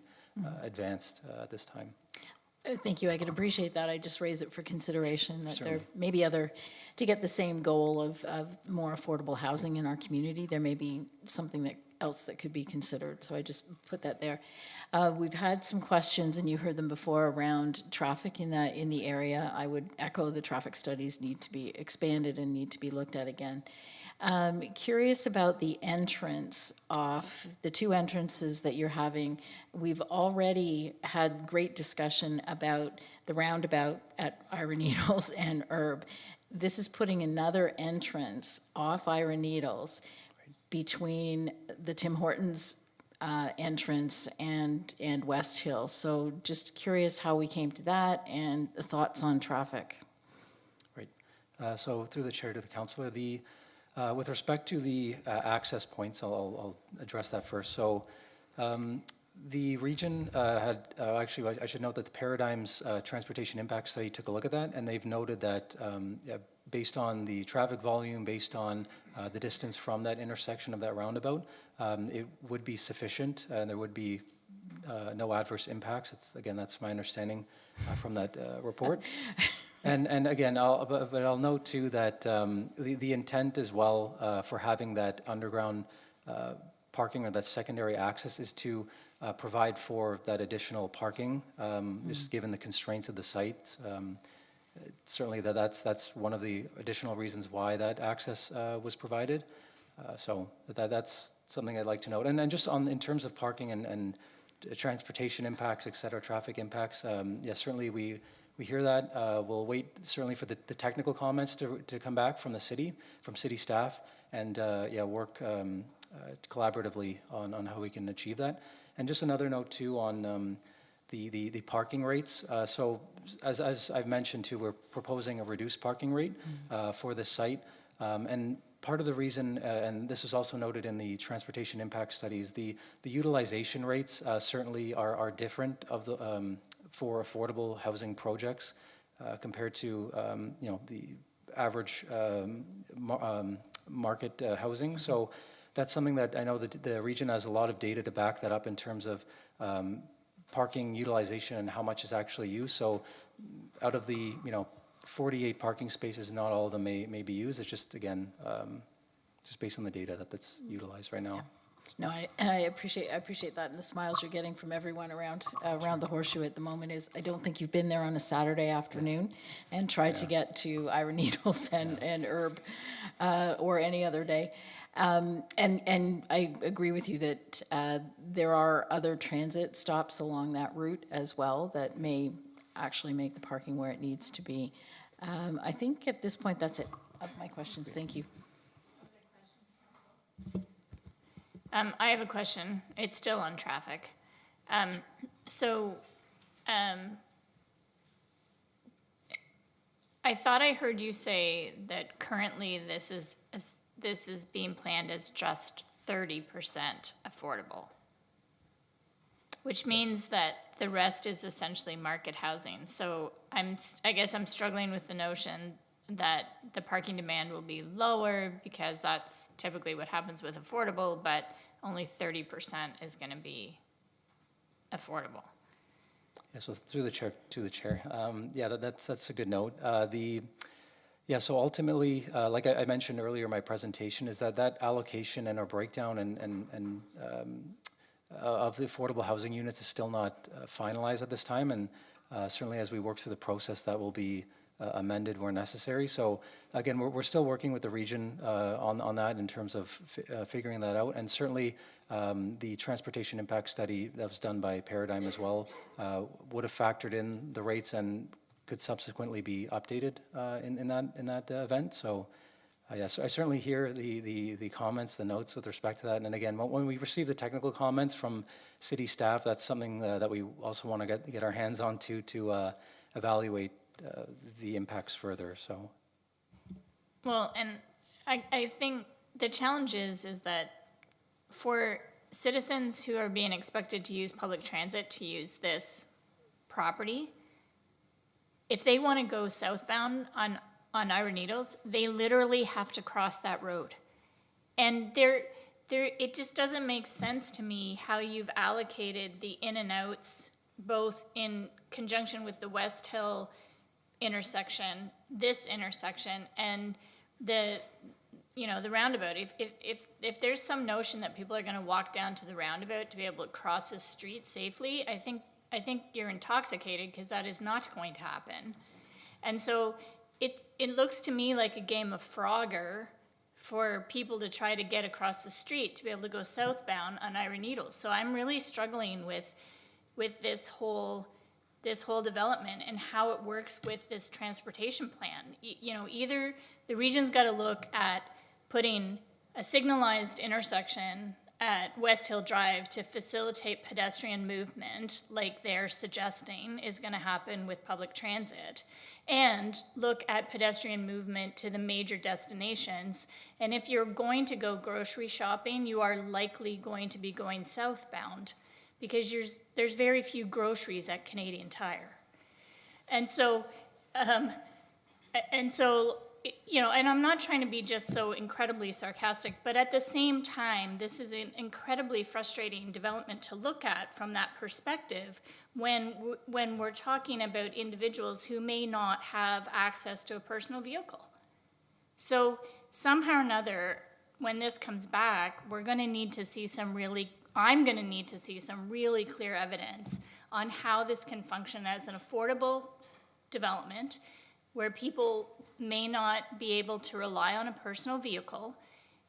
[SPEAKER 12] advanced at this time.
[SPEAKER 5] Thank you. I can appreciate that. I just raise it for consideration that
[SPEAKER 12] Certainly.
[SPEAKER 5] there may be to get the same goal of more affordable housing in our community, there may be something else that could be considered. So I just put that there. We've had some questions, and you heard them before, around traffic in the area. I would echo the traffic studies need to be expanded and need to be looked at again. Curious about the entrance off, the 2 entrances that you're having. We've already had great discussion about the roundabout at Ira Needles and Herb. This is putting another entrance off Ira Needles between the Tim Hortons entrance and West Hill. So just curious how we came to that and the thoughts on traffic.
[SPEAKER 12] Right. So through the chair to the councillor, with respect to the access points, I'll address that first. So The region actually, I should note that the Paradigms Transportation Impact Study took a look at that, and they've noted that yeah, based on the traffic volume, based on the distance from that intersection of that roundabout, it would be sufficient, and there would be no adverse impacts. Again, that's my understanding from that report. And again, but I'll note too that the intent as well for having that underground parking or that secondary access is to provide for that additional parking, just given the constraints of the site. Certainly that's one of the additional reasons why that access was provided. So that's something I'd like to note. And just in terms of parking and transportation impacts, et cetera, traffic impacts, yeah, certainly we hear that. We'll wait certainly for the technical comments to come back from the city, from city staff, and yeah, work collaboratively on how we can achieve that. And just another note too on the parking rates. So as I've mentioned too, we're proposing a reduced parking rate for this site. And part of the reason, and this is also noted in the transportation impact studies, the utilization rates certainly are different of the for affordable housing projects compared to the average market housing. So that's something that I know that the region has a lot of data to back that up in terms of parking utilization and how much is actually used. So out of the 48 parking spaces, not all of them may be used. It's just, again, just based on the data that's utilized right now.
[SPEAKER 5] Yeah. No, I appreciate that, and the smiles you're getting from everyone around the Horseshoe at the moment is, I don't think you've been there on a Saturday afternoon and tried to get to Ira Needles and Herb or any other day. And I agree with you that there are other transit stops along that route as well that may actually make the parking where it needs to be. I think at this point, that's it of my questions. Thank you.
[SPEAKER 1] I have a question. It's still on traffic. I thought I heard you say that currently this is being planned as just 30% affordable, which means that the rest is essentially market housing. So I guess I'm struggling with the notion that the parking demand will be lower because that's typically what happens with affordable, but only 30% is going to be affordable.
[SPEAKER 12] Yeah, so through the chair to the chair. Yeah, that's a good note. So ultimately, like I mentioned earlier in my presentation, is that allocation and our breakdown and of the affordable housing units is still not finalized at this time, and certainly as we work through the process, that will be amended where necessary. So again, we're still working with the region on that in terms of figuring that out, and certainly the transportation impact study that was done by Paradigm as well would have factored in the rates and could subsequently be updated in that event. So yes, I certainly hear the comments, the notes with respect to that. And again, when we receive the technical comments from city staff, that's something that we also want to get our hands on to evaluate the impacts further. So,
[SPEAKER 1] well, and I think the challenge is that for citizens who are being expected to use public transit to use this property, if they want to go southbound on Ira Needles, they literally have to cross that road. And it just doesn't make sense to me how you've allocated the in and outs both in conjunction with the West Hill intersection, this intersection, and the roundabout. If there's some notion that people are going to walk down to the roundabout to be able to cross the street safely, I think you're intoxicated, because that is not going to happen. And so it looks to me like a game of Frogger for people to try to get across the street to be able to go southbound on Ira Needles. So I'm really struggling with this whole development and how it works with this transportation plan. Either the region's got to look at putting a signalized intersection at West Hill Drive to facilitate pedestrian movement, like they're suggesting is going to happen with public transit, and look at pedestrian movement to the major destinations. And if you're going to go grocery shopping, you are likely going to be going southbound, because there's very few groceries at Canadian Tire. And so, you know, and I'm not trying to be just so incredibly sarcastic, but at the same time, this is an incredibly frustrating development to look at from that perspective when we're talking about individuals who may not have access to a personal vehicle. So somehow or another, when this comes back, I'm going to need to see some really clear evidence on how this can function as an affordable development where people may not be able to rely on a personal vehicle,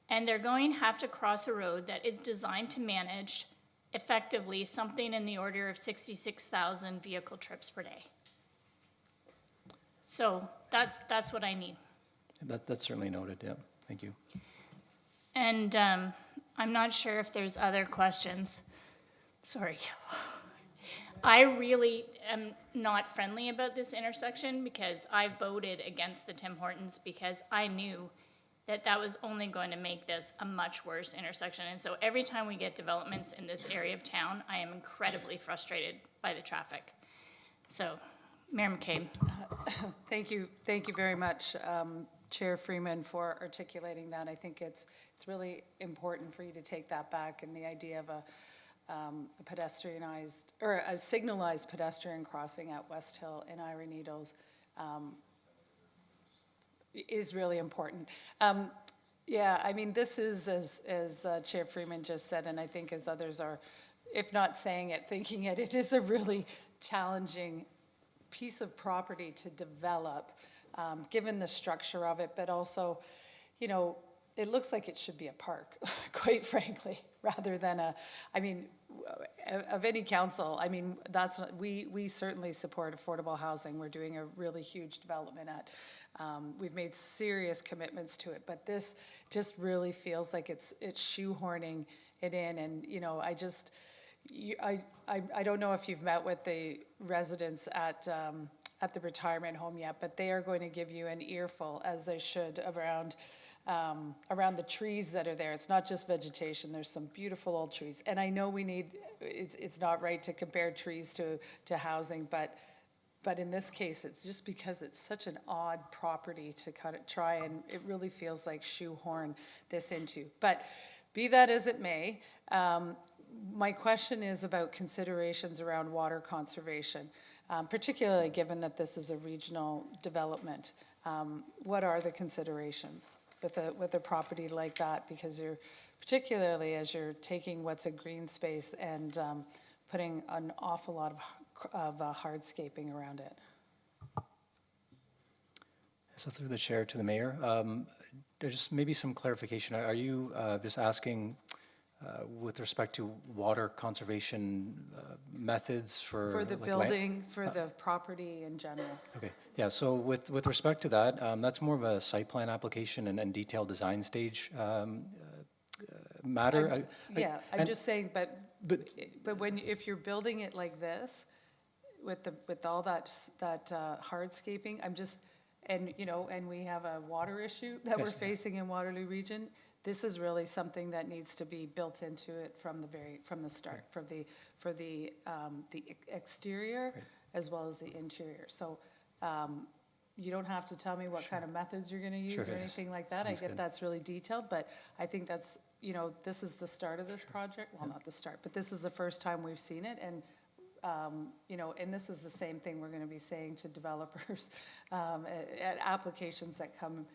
[SPEAKER 1] and they're going to have to cross a road that is designed to manage effectively something in the order of 66,000 vehicle trips per day. So that's what I need.
[SPEAKER 12] That's certainly noted, yeah. Thank you.
[SPEAKER 1] And I'm not sure if there's other questions. Sorry. I really am not friendly about this intersection because I voted against the Tim Hortons because I knew that that was only going to make this a much worse intersection. And so every time we get developments in this area of town, I am incredibly frustrated by the traffic. So, Mayor McCabe.
[SPEAKER 6] Thank you very much, Chair Freeman, for articulating that. I think it's really important for you to take that back, and the idea of a pedestrianized, or a signalized pedestrian crossing at West Hill and Ira Needles is really important. Yeah, I mean, this is, as Chair Freeman just said, and I think as others are, if not saying it, thinking it, it is a really challenging piece of property to develop, given the structure of it, but also, you know, it looks like it should be a park, quite frankly, rather than of any council. I mean, we certainly support affordable housing. We're doing a really huge development we've made serious commitments to it, but this just really feels like it's shoehorning it in. And, you know, I don't know if you've met with the residents at the retirement home yet, but they are going to give you an earful, as they should, around the trees that are there. It's not just vegetation, there's some beautiful old trees. And I know it's not right to compare trees to housing, but in this case, it's just because it's such an odd property to kind of try, and it really feels like shoehorn this into. But be that as it may, my question is about considerations around water conservation, particularly given that this is a regional development. What are the considerations with a property like that? Because particularly as you're taking what's a green space and putting an awful lot of hardscaping around it.
[SPEAKER 12] So through the chair to the mayor, there's just maybe some clarification. Are you just asking with respect to water conservation methods for
[SPEAKER 6] the building, for the property in general?
[SPEAKER 12] Okay, yeah, so with respect to that, that's more of a site plan application and detailed design stage matter.
[SPEAKER 6] I'm just saying, but if you're building it like this, with all that hardscaping, and we have a water issue that we're facing in Waterloo region. This is really something that needs to be built into it from the start, for the exterior as well as the interior. So you don't have to tell me what kind of methods you're going to use or anything like that. I get that's really detailed, but I think that's, you know, this is the start of this project. Well, not the start, but this is the first time we've seen it, and you know, and this is the same thing we're going to be saying to developers at applications that come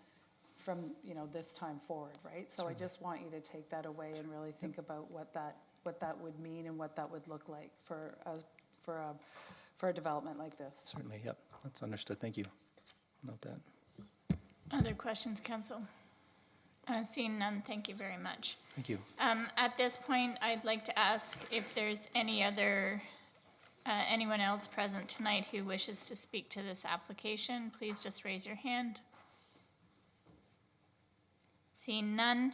[SPEAKER 6] from, you know, this time forward, right? So I just want you to take that away and really think about what that would mean and what that would look like for a development like this.
[SPEAKER 12] Certainly, yep, that's understood. Thank you. Note that.
[SPEAKER 1] Other questions, council? Seeing none, thank you very much.
[SPEAKER 12] Thank you.
[SPEAKER 1] At this point, I'd like to ask if there's anyone else present tonight who wishes to speak to this application. Please just raise your hand. Seeing none.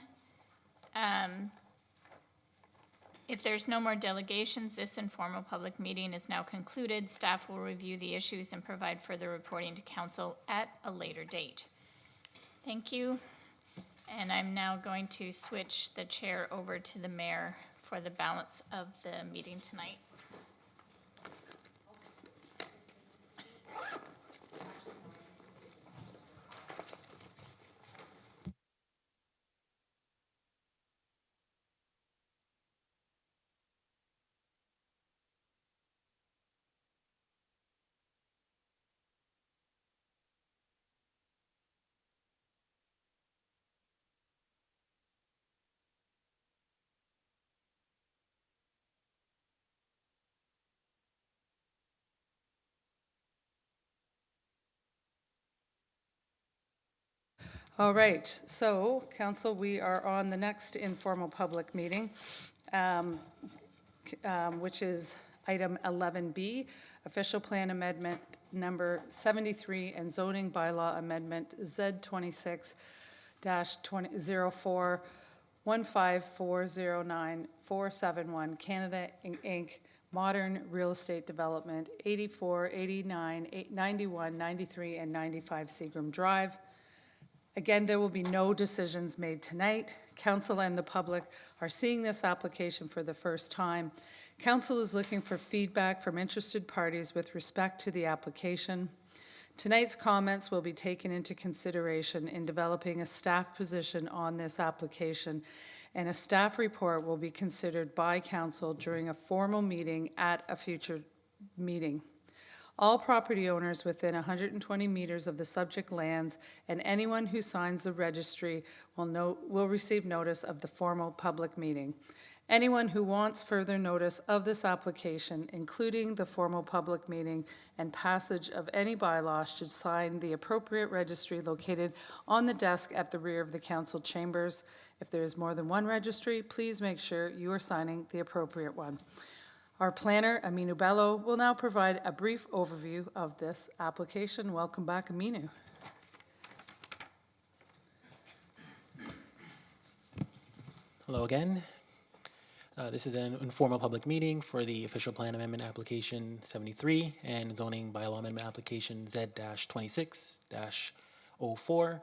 [SPEAKER 1] If there's no more delegations, this informal public meeting is now concluded. Staff will review the issues and provide further reporting to council at a later date. Thank you. And I'm now going to switch the chair over to the mayor for the balance of the meeting tonight.
[SPEAKER 6] All right, so, council, we are on the next informal public meeting, which is item 11B, official plan amendment number 73 and zoning bylaw amendment Z26-04 15409-471 Canada Inc. Modern Real Estate Development, 84, 89, 91, 93, and 95 Seagram Drive. Again, there will be no decisions made tonight. Council and the public are seeing this application for the first time. Council is looking for feedback from interested parties with respect to the application. Tonight's comments will be taken into consideration in developing a staff position on this application, and a staff report will be considered by council during a formal meeting at a future meeting. All property owners within 120 meters of the subject lands and anyone who signs the registry will receive notice of the formal public meeting. Anyone who wants further notice of this application, including the formal public meeting and passage of any bylaw, should sign the appropriate registry located on the desk at the rear of the council chambers. If there is more than one registry, please make sure you are signing the appropriate one. Our planner, Aminu Bello, will now provide a brief overview of this application. Welcome back, Aminu.
[SPEAKER 9] Hello again. This is an informal public meeting for the official plan amendment application 73 and zoning bylaw amendment application Z-26-04,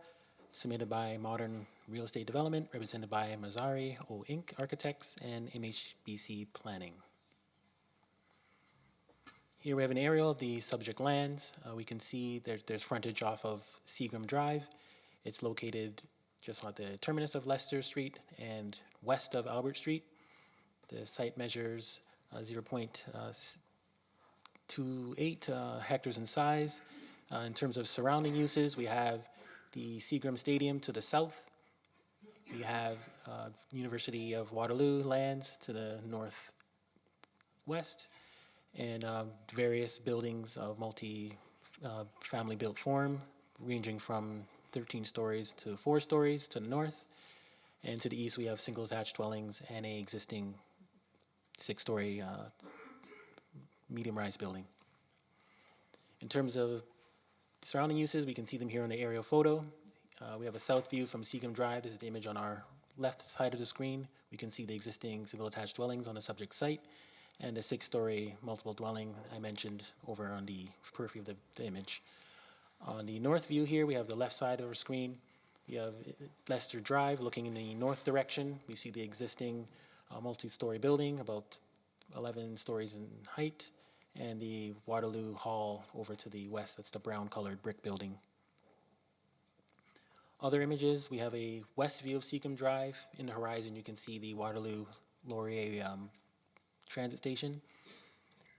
[SPEAKER 9] submitted by Modern Real Estate Development, represented by Mazzari O Inc. Architects and MHBC Planning. Here we have an aerial of the subject lands. We can see there's frontage off of Seagram Drive. It's located just on the terminus of Leicester Street and west of Albert Street. The site measures 0.28 hectares in size. In terms of surrounding uses, we have the Seagram Stadium to the south. We have University of Waterloo lands to the northwest, and various buildings of multi-family built form, ranging from 13 stories to 4 stories to the north. And to the east, we have single attached dwellings and a existing 6-story medium-rise building. In terms of surrounding uses, we can see them here on the aerial photo. We have a south view from Seagram Drive. This is the image on our left side of the screen. We can see the existing single attached dwellings on the subject site and the 6-story multiple dwelling I mentioned over on the periphery of the image. On the north view here, we have the left side of our screen. We have Leicester Drive looking in the north direction. We see the existing multi-story building, about 11 stories in height, and the Waterloo Hall over to the west. That's the brown-colored brick building. Other images, we have a west view of Seagram Drive. In the horizon, you can see the Waterloo Laurier transit station.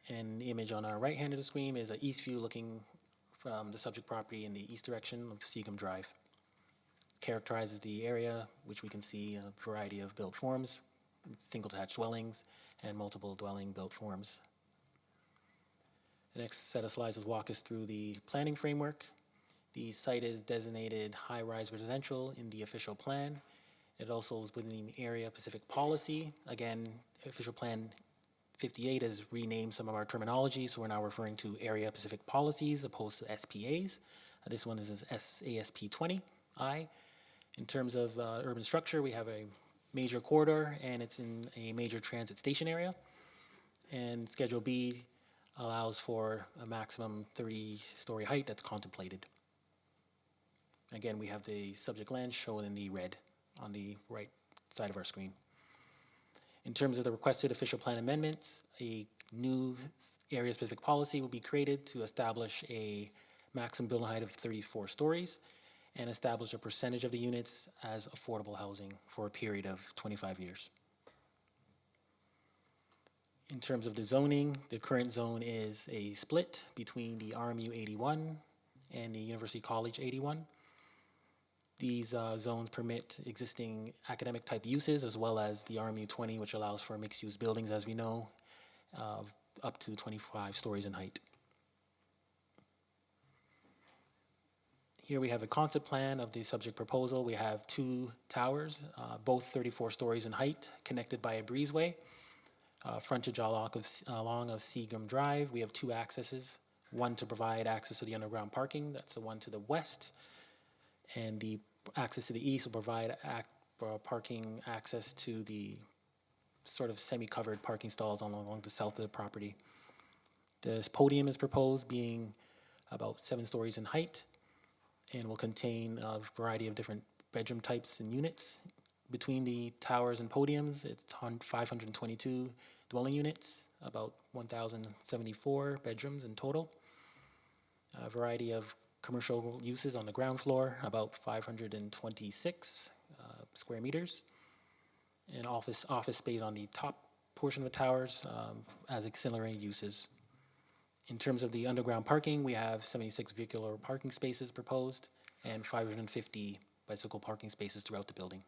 [SPEAKER 9] And the image on our right hand of the screen is an east view looking from the subject property in the east direction of Seagram Drive. Characterizes the area, which we can see a variety of built forms, single detached dwellings, and multiple dwelling built forms. The next set of slides will walk us through the planning framework. The site is designated high-rise residential in the official plan. It also is within the area Pacific policy. Again, official plan 58 has renamed some of our terminology, so we're now referring to area Pacific policies opposed to SPAs. This one is ASP 20I. In terms of urban structure, we have a major corridor, and it's in a major transit station area. And Schedule B allows for a maximum 30-story height that's contemplated. Again, we have the subject land shown in the red on the right side of our screen. In terms of the requested official plan amendments, a new area-specific policy will be created to establish a maximum building height of 34 stories and establish a percentage of the units as affordable housing for a period of 25 years. In terms of the zoning, the current zone is a split between the RMU 81 and the University College 81. These zones permit existing academic type uses as well as the RMU 20, which allows for mixed use buildings, as we know, up to 25 stories in height. Here we have a concept plan of the subject proposal. We have two towers, both 34 stories in height, connected by a breezeway. Frontage along of Seagram Drive. We have two accesses, one to provide access to the underground parking, that's the one to the west, and the access to the east will provide parking access to the sort of semi-covered parking stalls along the south of the property. This podium is proposed being about 7 stories in height and will contain a variety of different bedroom types and units. Between the towers and podiums, it's 522 dwelling units, about 1,074 bedrooms in total. A variety of commercial uses on the ground floor, about 526 square meters. And office space on the top portion of the towers as auxiliary uses. In terms of the underground parking, we have 76 vehicular parking spaces proposed and 550 bicycle parking spaces throughout the building.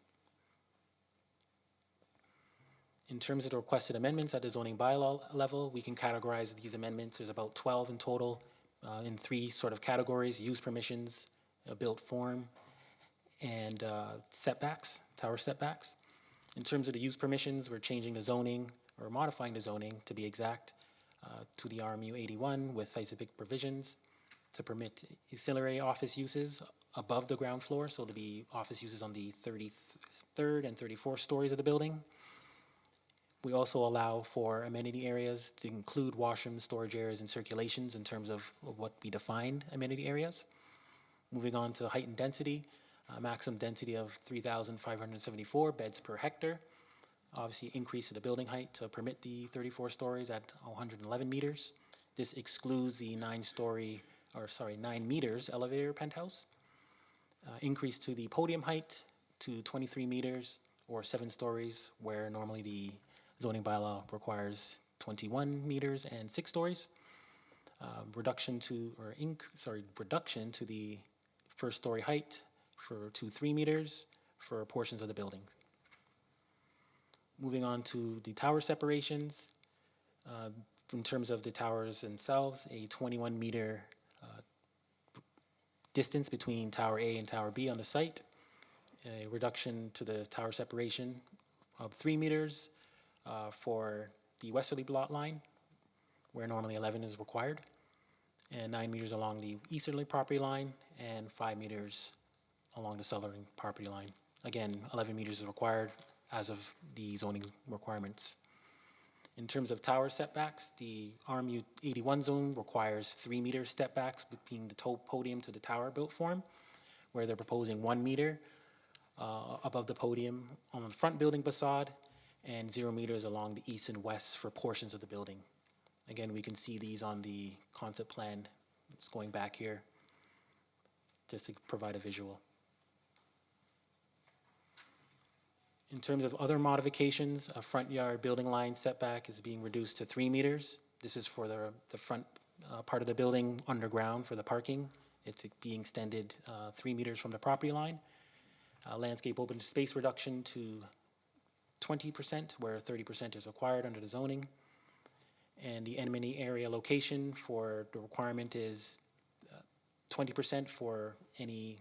[SPEAKER 9] In terms of the requested amendments at the zoning bylaw level, we can categorize these amendments. There's about 12 in total in 3 sort of categories: use permissions, built form, and setbacks, tower setbacks. In terms of the use permissions, we're changing the zoning, or modifying the zoning to be exact, to the RMU 81 with site-specific provisions to permit auxiliary office uses above the ground floor, so to be office uses on the 33rd and 34th stories of the building. We also allow for amenity areas to include washrooms, storage areas, and circulations in terms of what we define amenity areas. Moving on to height and density, maximum density of 3,574 beds per hectare. Obviously, increase to the building height to permit the 34 stories at 111 meters. This excludes the 9 meters elevator penthouse. Increase to the podium height to 23 meters or 7 stories, where normally the zoning bylaw requires 21 meters and 6 stories. Reduction to the first story height to 3 meters for portions of the building. Moving on to the tower separations. In terms of the towers themselves, a 21 meter distance between Tower A and Tower B on the site. A reduction to the tower separation of 3 meters for the westerly lot line, where normally 11 is required, and 9 meters along the easterly property line, and 5 meters along the southerly property line. Again, 11 meters is required as of the zoning requirements. In terms of tower setbacks, the RMU 81 zone requires 3 meter step backs between the podium to the tower built form, where they're proposing 1 meter above the podium on the front building facade and 0 meters along the east and west for portions of the building. Again, we can see these on the concept plan. Just going back here, just to provide a visual. In terms of other modifications, a front yard building line setback is being reduced to 3 meters. This is for the front part of the building underground for the parking. It's being extended 3 meters from the property line. Landscape open space reduction to 20%, where 30% is required under the zoning. And the amenity area location for the requirement is 20% for any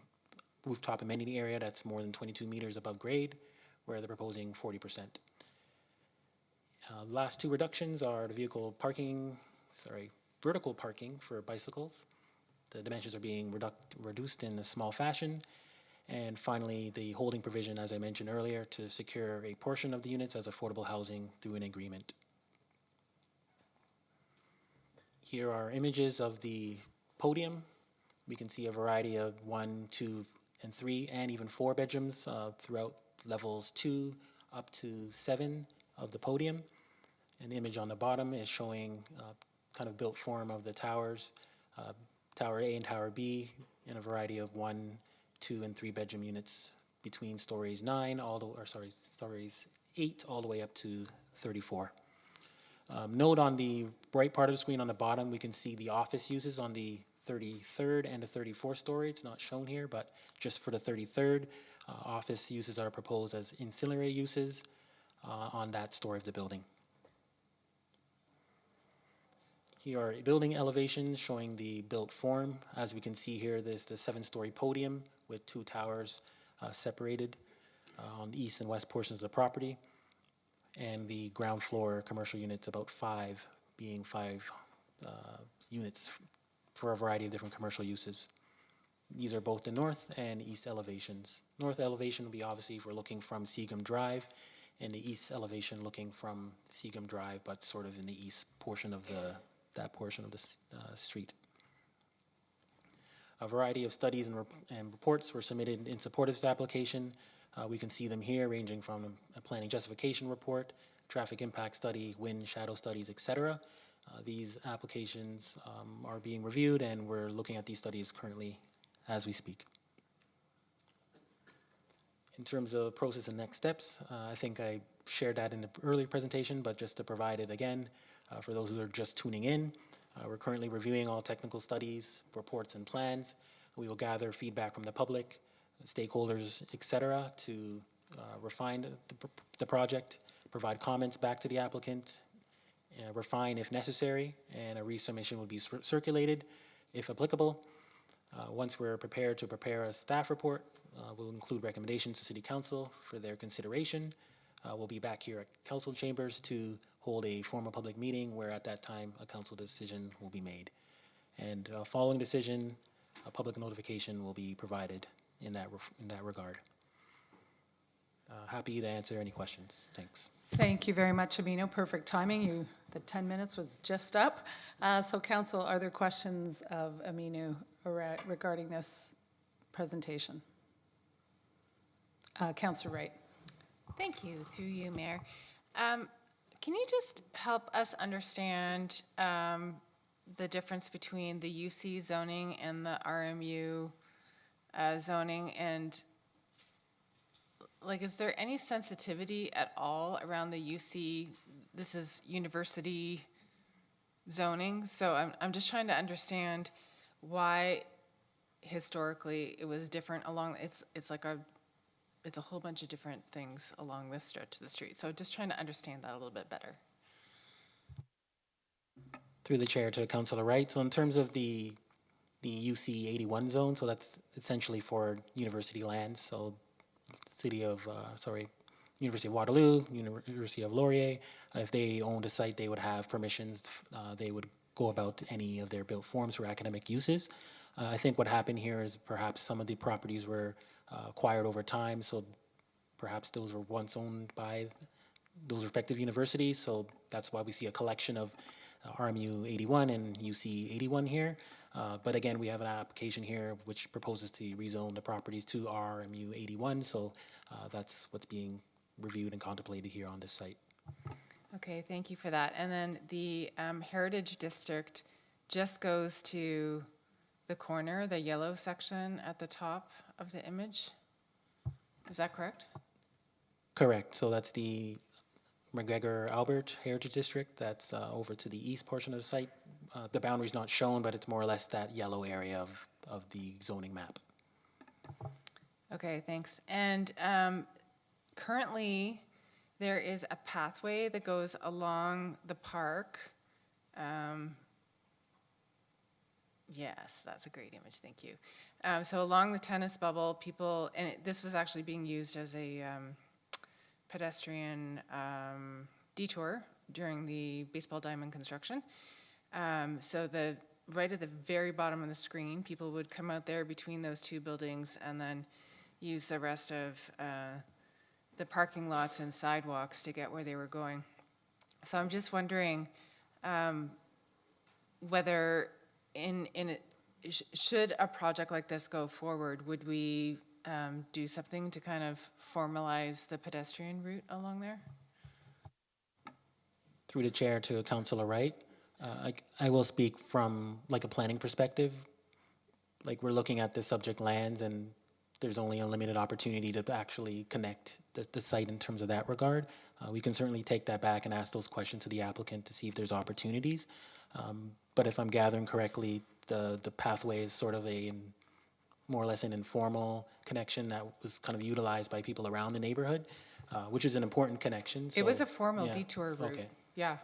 [SPEAKER 9] rooftop amenity area that's more than 22 meters above grade, where they're proposing 40%. Last 2 reductions are the vertical parking for bicycles. The dimensions are being reduced in a small fashion. And finally, the holding provision, as I mentioned earlier, to secure a portion of the units as affordable housing through an agreement. Here are images of the podium. We can see a variety of 1, 2, and 3, and even 4 bedrooms throughout levels 2 up to 7 of the podium. And the image on the bottom is showing kind of built form of the towers, Tower A and Tower B, in a variety of 1, 2, and 3 bedroom units between stories 8 all the way up to 34. Note on the right part of the screen on the bottom, we can see the office uses on the 33rd and the 34th story. It's not shown here, but just for the 33rd, office uses are proposed as ancillary uses on that story of the building. Here are building elevations showing the built form. As we can see here, there's the 7-story podium with 2 towers separated on the east and west portions of the property. And the ground floor commercial units, about 5, being 5 units for a variety of different commercial uses. These are both the north and east elevations. North elevation will be obviously if we're looking from Seagum Drive, and the east elevation looking from Seagum Drive, but sort of in the east portion of that portion of the street. A variety of studies and reports were submitted in support of this application. We can see them here, ranging from a planning justification report, traffic impact study, wind, shadow studies, etc. These applications are being reviewed, and we're looking at these studies currently as we speak. In terms of process and next steps, I think I shared that in the earlier presentation, but just to provide it again, for those who are just tuning in, we're currently reviewing all technical studies, reports, and plans. We will gather feedback from the public, stakeholders, etc., to refine the project, provide comments back to the applicant, refine if necessary, and a resubmission will be circulated if applicable. Once we're prepared to prepare a staff report, we'll include recommendations to City Council for their consideration. We'll be back here at Council Chambers to hold a formal public meeting where at that time a council decision will be made. And following decision, a public notification will be provided in that regard. Happy to answer any questions. Thanks.
[SPEAKER 6] Thank you very much, Amino. Perfect timing. The 10 minutes was just up. So council, are there questions of Amino regarding this presentation? Councillor Wright.
[SPEAKER 10] Thank you, through you, Mayor. Can you just help us understand the difference between the UC zoning and the RMU zoning? And like, is there any sensitivity at all around the UC? This is university zoning, so I'm just trying to understand why historically it was different along. It's a whole bunch of different things along this stretch of the street. So just trying to understand that a little bit better.
[SPEAKER 9] Through the chair to Councillor Wright. So in terms of the UC 81 zone, so that's essentially for university lands. So University of Waterloo, University of Laurier, if they owned a site, they would have permissions. They would go about any of their built forms for academic uses. I think what happened here is perhaps some of the properties were acquired over time, so perhaps those were once owned by those respective universities, so that's why we see a collection of RMU 81 and UC 81 here. But again, we have an application here which proposes to rezone the properties to RMU 81, so that's what's being reviewed and contemplated here on this site.
[SPEAKER 10] Okay, thank you for that. And then the Heritage District just goes to the corner, the yellow section at the top of the image. Is that correct?
[SPEAKER 9] Correct. So that's the McGregor Albert Heritage District. That's over to the east portion of the site. The boundary's not shown, but it's more or less that yellow area of the zoning map.
[SPEAKER 10] Okay, thanks. And currently, there is a pathway that goes along the park. Yes, that's a great image, thank you. So along the tennis bubble, people, and this was actually being used as a pedestrian detour during the baseball diamond construction. So right at the very bottom of the screen, people would come out there between those two buildings and then use the rest of the parking lots and sidewalks to get where they were going. So I'm just wondering whether should a project like this go forward, would we do something to kind of formalize the pedestrian route along there?
[SPEAKER 9] Through the chair to Councillor Wright, I will speak from like a planning perspective. Like we're looking at the subject lands and there's only a limited opportunity to actually connect the site in terms of that regard. We can certainly take that back and ask those questions to the applicant to see if there's opportunities. But if I'm gathering correctly, the pathway is sort of more or less an informal connection that was kind of utilized by people around the neighborhood, which is an important connection.
[SPEAKER 10] It was
[SPEAKER 9] so-
[SPEAKER 10] a formal
[SPEAKER 9] yeah,
[SPEAKER 10] detour route.
[SPEAKER 9] Okay.
[SPEAKER 10] Yeah.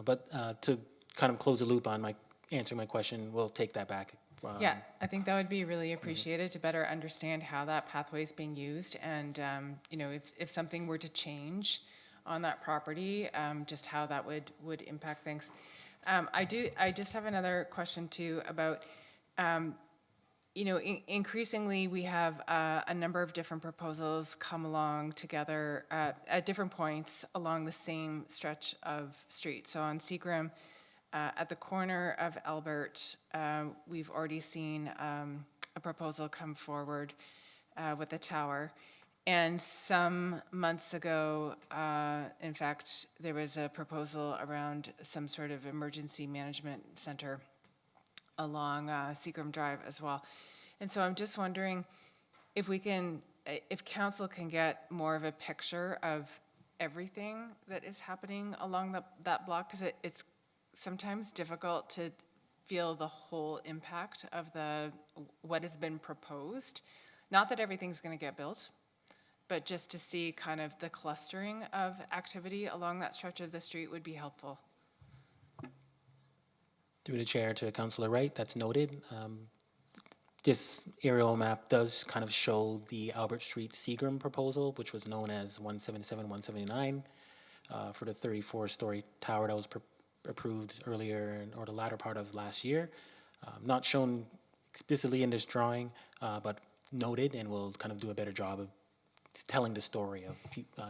[SPEAKER 9] But to kind of close the loop on answering my question, we'll take that back.
[SPEAKER 10] Yeah, I think that would be really appreciated to better understand how that pathway is being used and, you know, if something were to change on that property, just how that would impact things. I just have another question too about, you know, increasingly we have a number of different proposals come along together at different points along the same stretch of street. So on Seagram, at the corner of Albert, we've already seen a proposal come forward with a tower. And some months ago, in fact, there was a proposal around some sort of emergency management center along Seagram Drive as well. And so I'm just wondering if if council can get more of a picture of everything that is happening along that block, because it's sometimes difficult to feel the whole impact of what has been proposed. Not that everything's going to get built, but just to see kind of the clustering of activity along that stretch of the street would be helpful.
[SPEAKER 9] Through the chair to Councillor Wright, that's noted. This aerial map does kind of show the Albert Street Seagram proposal, which was known as 177, 179, for the 34-story tower that was approved earlier or the latter part of last year. Not shown explicitly in this drawing, but noted, and we'll kind of do a better job of telling the story of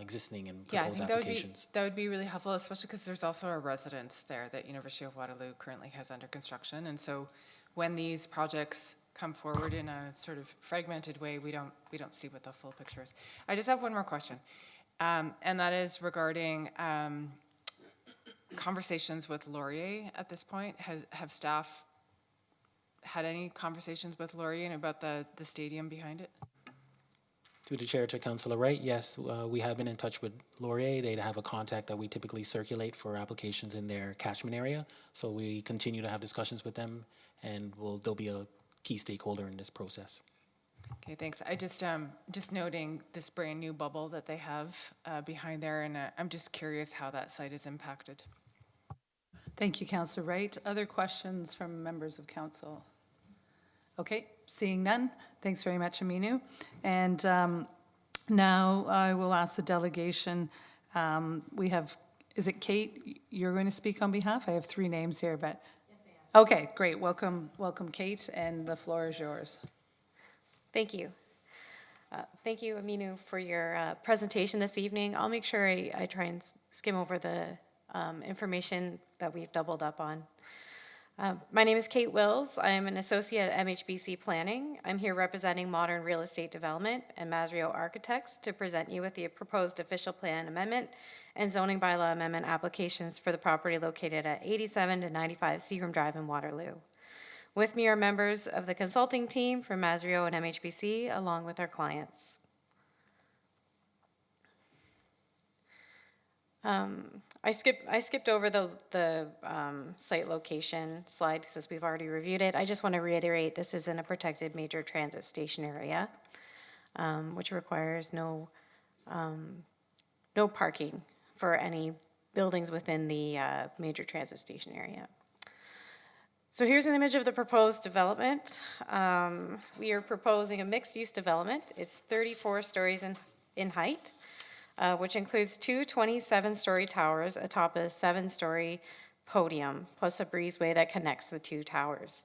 [SPEAKER 9] existing and
[SPEAKER 10] Yeah, I
[SPEAKER 9] proposed
[SPEAKER 10] think
[SPEAKER 9] applications.
[SPEAKER 10] that would be really helpful, especially because there's also a residence there that University of Waterloo currently has under construction. And so when these projects come forward in a sort of fragmented way, we don't see what the full picture is. I just have one more question, and that is regarding conversations with Laurier at this point. Have staff had any conversations with Laurier about the stadium behind it?
[SPEAKER 9] Through the chair to Councillor Wright, yes, we have been in touch with Laurier. They have a contact that we typically circulate for applications in their catchment area. So we continue to have discussions with them, and they'll be a key stakeholder in this process.
[SPEAKER 10] Okay, thanks. I just noting this brand new bubble that they have behind there, and I'm just curious how that site is impacted.
[SPEAKER 6] Thank you, Councillor Wright. Other questions from members of council? Okay, seeing none, thanks very much, Aminu. And now I will ask the delegation. We have, is it Kate, you're going to speak on behalf? I have three names here, but. Yes, I am. Okay, great. Welcome, Kate, and the floor is yours.
[SPEAKER 13] Thank you. Thank you, Aminu, for your presentation this evening. I'll make sure I try and skim over the information that we've doubled up on. My name is Kate Wills. I am an associate at MHBC Planning. I'm here representing Modern Real Estate Development and Masrio Architects to present you with the proposed official plan amendment and zoning bylaw amendment applications for the property located at 87 to 95 Seagram Drive in Waterloo. With me are members of the consulting team from Masrio and MHBC, along with our clients. I skipped over the site location slide since we've already reviewed it. I just want to reiterate this is in a protected major transit station area, which requires no parking for any buildings within the major transit station area. So here's an image of the proposed development. We are proposing a mixed-use development. It's 34 stories in height. Which includes two 27-story towers atop a 7-story podium, plus a breezeway that connects the two towers.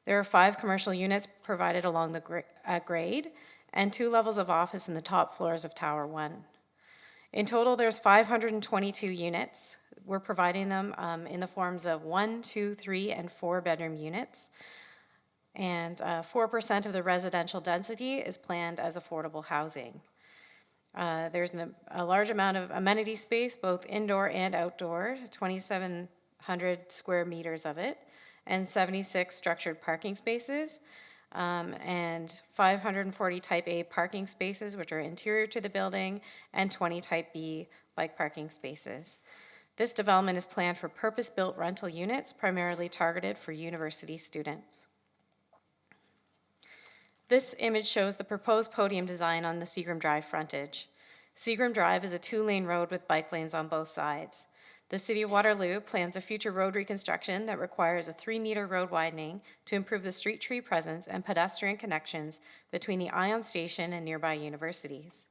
[SPEAKER 13] There are 5 commercial units provided along the grade, and 2 levels of office in the top floors of Tower 1. In total, there's 522 units. We're providing them in the forms of 1, 2, 3, and 4-bedroom units. And 4% of the residential density is planned as affordable housing. There's a large amount of amenity space, both indoor and outdoor, 2,700 square meters of it, and 76 structured parking spaces, and 540 Type A parking spaces, which are interior to the building, and 20 Type B bike parking spaces. This development is planned for purpose-built rental units, primarily targeted for university students. This image shows the proposed podium design on the Seagram Drive frontage. Seagram Drive is a 2-lane road with bike lanes on both sides. The City of Waterloo plans a future road reconstruction that requires a 3-meter road widening to improve the street tree presence and pedestrian connections between the Ion Station and nearby universities.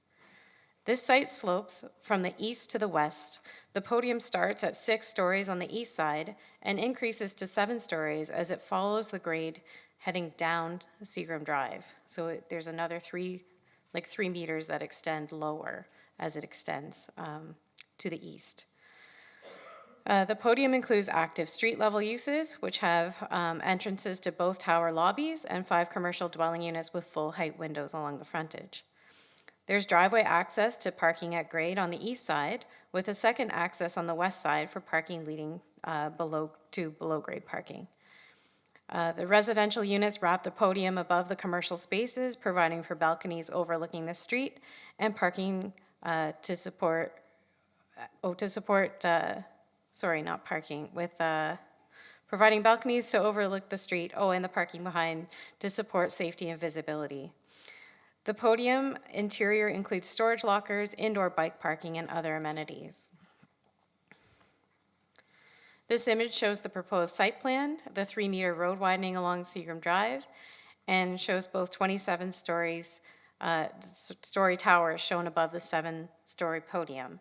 [SPEAKER 13] This site slopes from the east to the west. The podium starts at 6 stories on the east side and increases to 7 stories as it follows the grade heading down Seagram Drive. So there's another 3 meters that extend lower as it extends to the east. The podium includes active street-level uses, which have entrances to both tower lobbies and 5 commercial dwelling units with full-height windows along the frontage. There's driveway access to parking at grade on the east side, with a second access on the west side for parking leading below-grade parking. The residential units wrap the podium above the commercial spaces, providing for balconies overlooking the street and parking providing balconies to overlook the street, and the parking behind to support safety and visibility. The podium interior includes storage lockers, indoor bike parking, and other amenities. This image shows the proposed site plan, the 3-meter road widening along Seagram Drive, and shows both 27 story towers shown above the 7-story podium.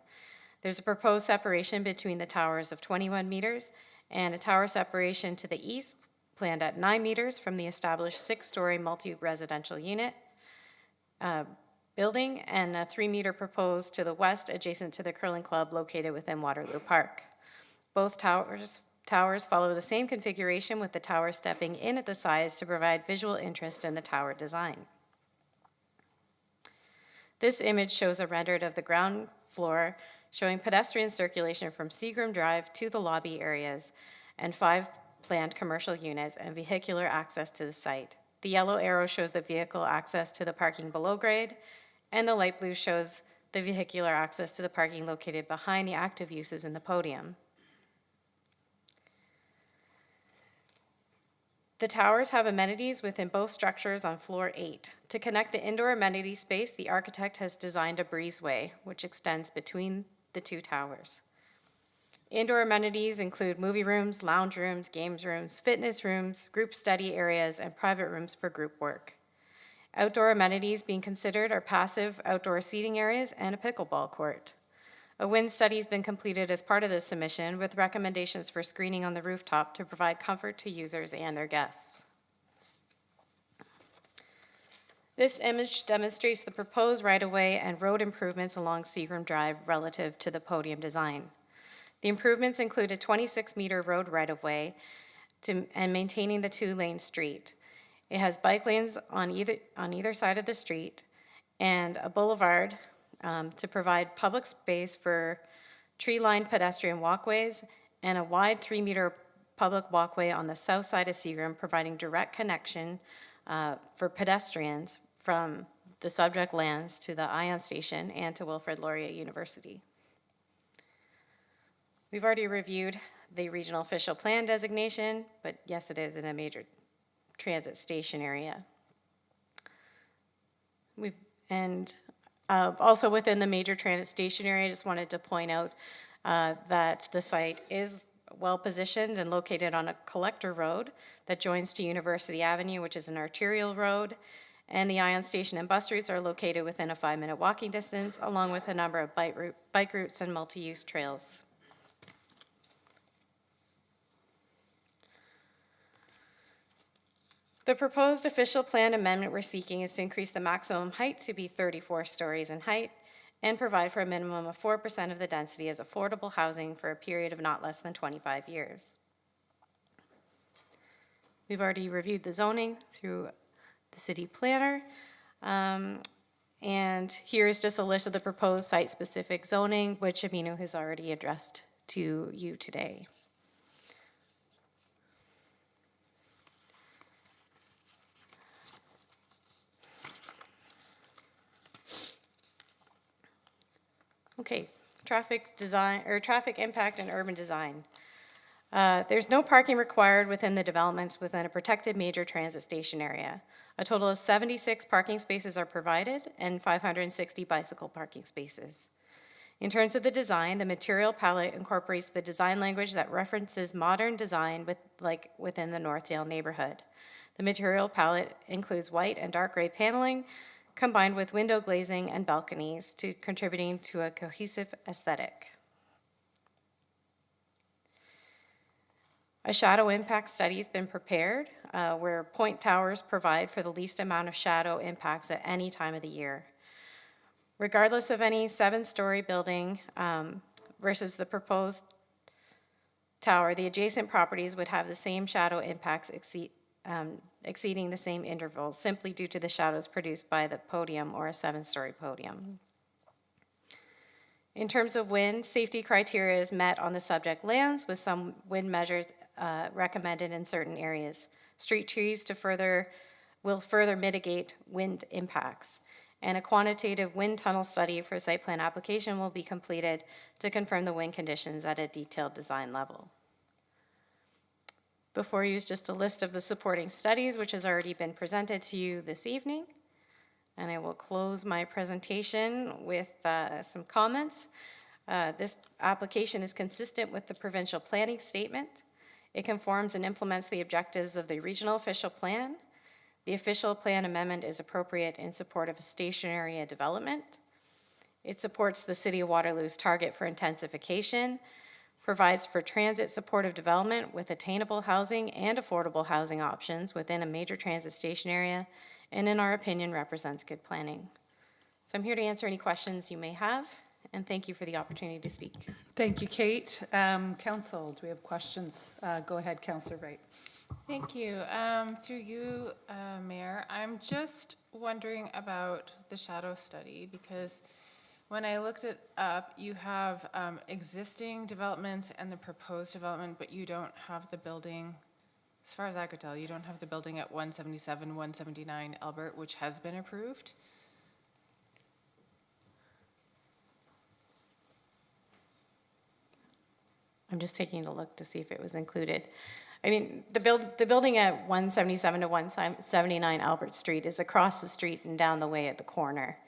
[SPEAKER 13] There's a proposed separation between the towers of 21 meters and a tower separation to the east planned at 9 meters from the established 6-story multi-residential unit building, and a 3-meter proposed to the west adjacent to the curling club located within Waterloo Park. Both towers follow the same configuration, with the tower stepping in at the sides to provide visual interest in the tower design. This image shows a rendered of the ground floor showing pedestrian circulation from Seagram Drive to the lobby areas and 5 planned commercial units and vehicular access to the site. The yellow arrow shows the vehicle access to the parking below grade, and the light blue shows the vehicular access to the parking located behind the active uses in the podium. The towers have amenities within both structures on floor 8. To connect the indoor amenity space, the architect has designed a breezeway, which extends between the 2 towers. Indoor amenities include movie rooms, lounge rooms, games rooms, fitness rooms, group study areas, and private rooms for group work. Outdoor amenities being considered are passive outdoor seating areas and a pickleball court. A wind study has been completed as part of this submission, with recommendations for screening on the rooftop to provide comfort to users and their guests. This image demonstrates the proposed right-of-way and road improvements along Seagram Drive relative to the podium design. The improvements include a 26-meter road right-of-way and maintaining the 2-lane street. It has bike lanes on either side of the street and a boulevard to provide public space for tree-lined pedestrian walkways and a wide 3-meter public walkway on the south side of Seagram, providing direct connection for pedestrians from the subject lands to the Ion Station and to Wilfrid Laurier University. We've already reviewed the regional official plan designation, but yes, it is in a major transit station area. Also within the major transit station area, I just wanted to point out that the site is well positioned and located on a collector road that joins to University Avenue, which is an arterial road, and the Ion Station and bus routes are located within a 5-minute walking distance, along with a number of bike routes and multi-use trails. The proposed official plan amendment we're seeking is to increase the maximum height to be 34 stories in height and provide for a minimum of 4% of the density as affordable housing for a period of not less than 25 years. We've already reviewed the zoning through the city planner. And here is just a list of the proposed site-specific zoning, which Aminu has already addressed to you today. Okay, traffic design, or traffic impact and urban design. There's no parking required within the developments within a protected major transit station area. A total of 76 parking spaces are provided and 560 bicycle parking spaces. In terms of the design, the material palette incorporates the design language that references modern design within the Northdale neighborhood. The material palette includes white and dark gray paneling, combined with window glazing and balconies, contributing to a cohesive aesthetic. A shadow impact study has been prepared where point towers provide for the least amount of shadow impacts at any time of the year. Regardless of any 7-story building versus the proposed tower, the adjacent properties would have the same shadow impacts exceeding the same intervals, simply due to the shadows produced by the podium or a 7-story podium. In terms of wind, safety criteria is met on the subject lands, with some wind measures recommended in certain areas. Street trees will further mitigate wind impacts, and a quantitative wind tunnel study for site plan application will be completed to confirm the wind conditions at a detailed design level. Before you is just a list of the supporting studies, which has already been presented to you this evening. And I will close my presentation with some comments. This application is consistent with the provincial planning statement. It conforms and implements the objectives of the regional official plan. The official plan amendment is appropriate in support of a station area development. It supports the City of Waterloo's target for intensification, provides for transit supportive development with attainable housing and affordable housing options within a major transit station area, and in our opinion, represents good planning. So I'm here to answer any questions you may have, and thank you for the opportunity to speak.
[SPEAKER 6] Thank you, Kate. Council, do we have questions? Go ahead, Councillor Wright.
[SPEAKER 10] Thank you. Through you, Mayor, I'm just wondering about the shadow study, because when I looked it up, you have existing developments and the proposed development, but you don't have the building, as far as I could tell, you don't have the building at 177, 179 Albert, which has been approved.
[SPEAKER 13] I'm just taking a look to see if it was included. I mean, the building at 177 to 179 Albert Street is across the street and down the way at the corner.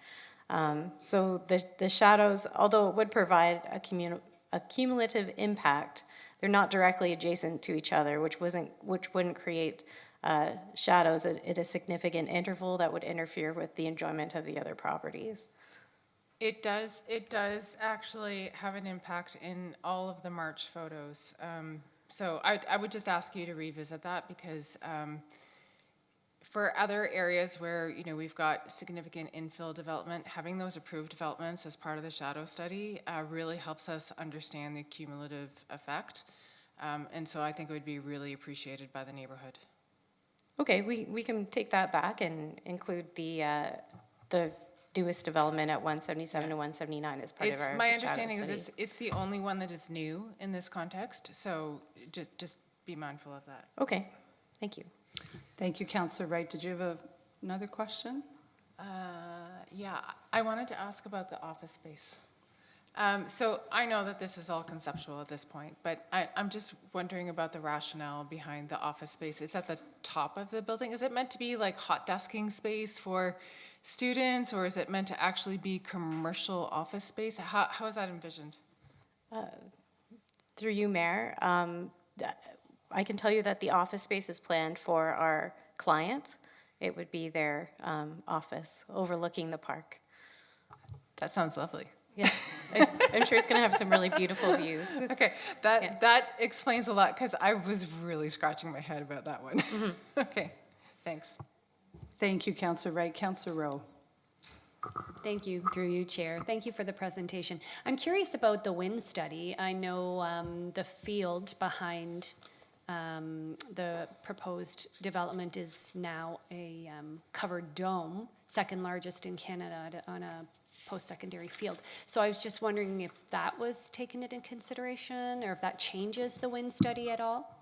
[SPEAKER 13] So the shadows, although it would provide a cumulative impact, they're not directly adjacent to each other, which wouldn't create shadows at a significant interval that would interfere with the enjoyment of the other properties.
[SPEAKER 10] It does actually have an impact in all of the March photos. So I would just ask you to revisit that, because for other areas where, you know, we've got significant infill development, having those approved developments as part of the shadow study really helps us understand the cumulative effect. And so I think it would be really appreciated by the neighborhood.
[SPEAKER 13] Okay, we can take that back and include the newest development at 177 to 179 as part of our
[SPEAKER 10] My understanding
[SPEAKER 13] shadow
[SPEAKER 10] is it's the only one that is new in this context, so just be mindful of that.
[SPEAKER 13] Okay, thank you.
[SPEAKER 6] Thank you, Councillor Wright. Did you have another question?
[SPEAKER 10] Yeah, I wanted to ask about the office space. So I know that this is all conceptual at this point, but I'm just wondering about the rationale behind the office space. It's at the top of the building. Is it meant to be like hot desking space for students, or is it meant to actually be commercial office space? How is that envisioned?
[SPEAKER 13] Through you, Mayor, I can tell you that the office space is planned for our client. It would be their office overlooking the park.
[SPEAKER 10] That sounds lovely.
[SPEAKER 13] Yes, I'm sure it's going to have some really beautiful views.
[SPEAKER 10] Okay, that explains a lot, because I was really scratching my head about that one.
[SPEAKER 13] Mm-hmm.
[SPEAKER 10] Okay, thanks.
[SPEAKER 6] Thank you, Councillor Wright. Councillor Rowe.
[SPEAKER 11] Thank you, through you, Chair. Thank you for the presentation. I'm curious about the wind study. I know the field behind the proposed development is now a covered dome. second largest in Canada on a post-secondary field. So I was just wondering if that was taken into consideration, or if that changes the wind study at all?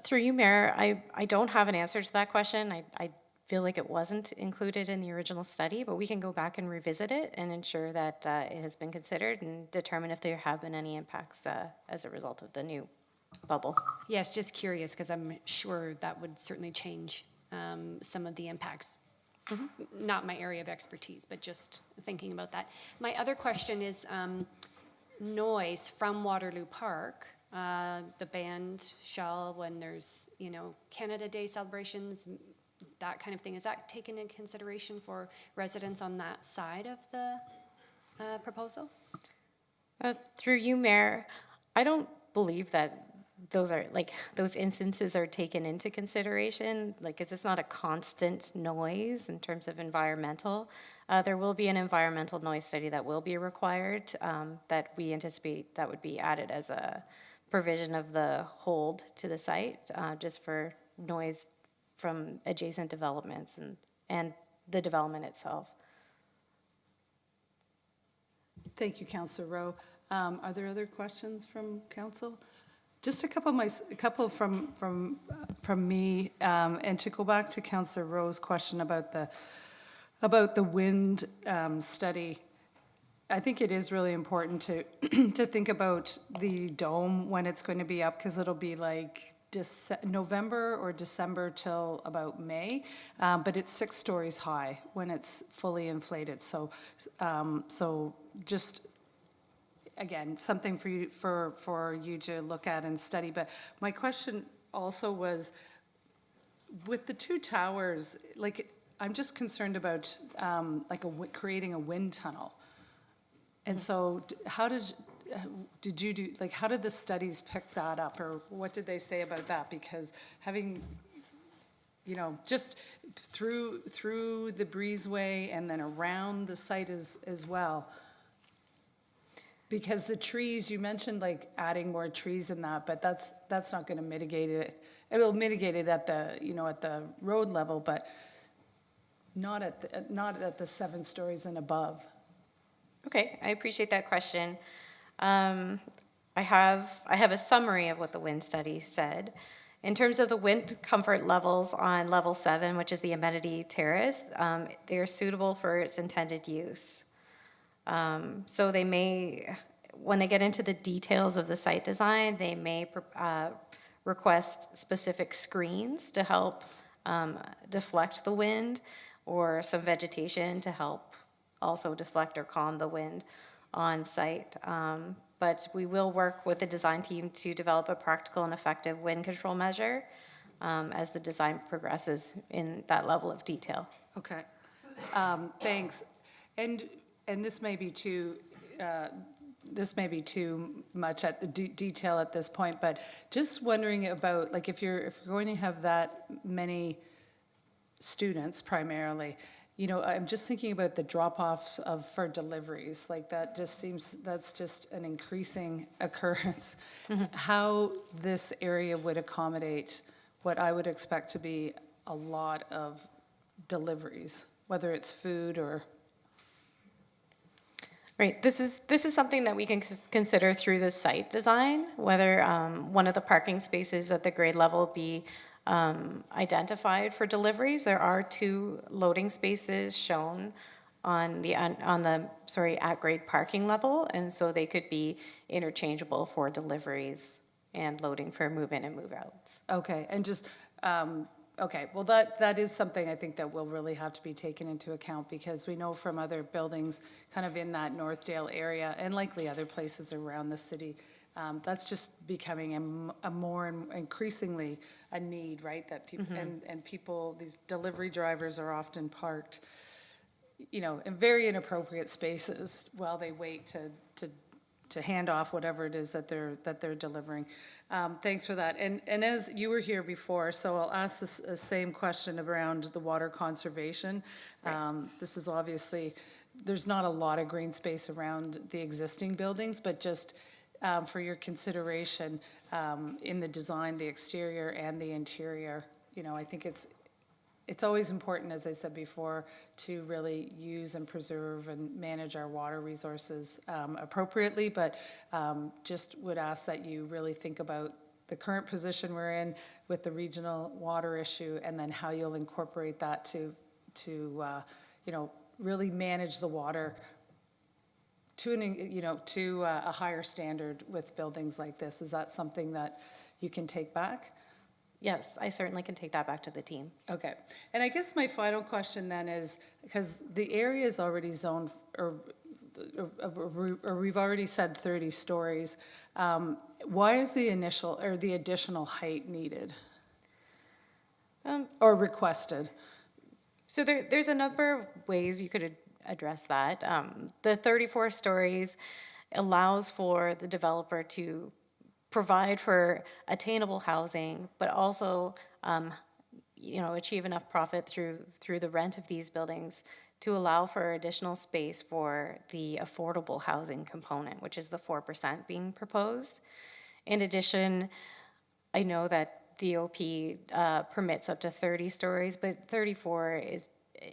[SPEAKER 13] Through you, Mayor, I don't have an answer to that question. I feel like it wasn't included in the original study, but we can go back and revisit it and ensure that it has been considered and determine if there have been any impacts as a result of the new bubble.
[SPEAKER 11] Yes, just curious, because I'm sure that would certainly change some of the impacts. Not my area of expertise, but just thinking about that. My other question is noise from Waterloo Park. The band shell, when there's, Canada Day celebrations, that kind of thing. Is that taken into consideration for residents on that side of the proposal?
[SPEAKER 13] Through you, Mayor, I don't believe that those instances are taken into consideration. Like, it's not a constant noise in terms of environmental. There will be an environmental noise study that will be required that we anticipate that would be added as a provision of the hold to the site, just for noise from adjacent developments and the development itself.
[SPEAKER 14] Thank you, Councillor Rowe. Are there other questions from council? Just a couple from me, and to go back to Councillor Rowe's question about the wind study. I think it is really important to to think about the dome when it's going to be up, because it'll be like November or December till about May, but it's 6 stories high when it's fully inflated. So, just again, something for you to look at and study. But my question also was, with the 2 towers, like, I'm just concerned about creating a wind tunnel. And so how did you do, like, how did the studies pick that up, or what did they say about that? Because having, just through the breezeway and then around the site as well. Because the trees, you mentioned like adding more trees in that, but that's not going to mitigate it. It will mitigate it at the, at the road level, but not at the 7 stories and above.
[SPEAKER 13] Okay, I appreciate that question. I have a summary of what the wind study said. In terms of the wind comfort levels on level 7, which is the amenity terrace, they are suitable for its intended use. So they may, when they get into the details of the site design, they may request specific screens to help deflect the wind, or some vegetation to help also deflect or calm the wind on site. But we will work with the design team to develop a practical and effective wind control measure as the design progresses in that level of detail.
[SPEAKER 14] Okay, thanks. And this may be too much at the detail at this point, but just wondering about, like, if you're going to have that many students primarily, I'm just thinking about the drop-offs for deliveries. Like, that just seems, that's just an increasing occurrence. How this area would accommodate what I would expect to be a lot of deliveries, whether it's food or...
[SPEAKER 13] Right, this is something that we can consider through the site design, whether one of the parking spaces at the grade level be identified for deliveries. There are 2 loading spaces shown on the at-grade parking level, and so they could be interchangeable for deliveries and loading for move-in and move-outs.
[SPEAKER 14] Okay, and just, okay, well, that is something I think that will really have to be taken into account, because we know from other buildings kind of in that Northdale area, and likely other places around the city, that's just becoming a more and increasingly a need, right? That people, and people, these delivery drivers are often parked, in very inappropriate spaces while they wait to hand off whatever it is that they're delivering. Thanks for that. And as you were here before, so I'll ask the same question around the water conservation. Right. This is obviously, there's not a lot of green space around the existing buildings, but just for your consideration in the design, the exterior and the interior, I think it's it's always important, as I said before, to really use and preserve and manage our water resources appropriately, but just would ask that you really think about the current position we're in with the regional water issue, and then how you'll incorporate that to you know, really manage the water to a higher standard with buildings like this. Is that something that you can take back?
[SPEAKER 13] Yes, I certainly can take that back to the team.
[SPEAKER 14] Okay. And I guess my final question then is, because the area is already zoned, or we've already said 30 stories, why is the initial or the additional height needed? Or requested?
[SPEAKER 13] So there's a number of ways you could address that. The 34 stories allows for the developer to provide for attainable housing, but also, achieve enough profit through the rent of these buildings to allow for additional space for the affordable housing component, which is the 4% being proposed. In addition, I know that the OP permits up to 30 stories, but 34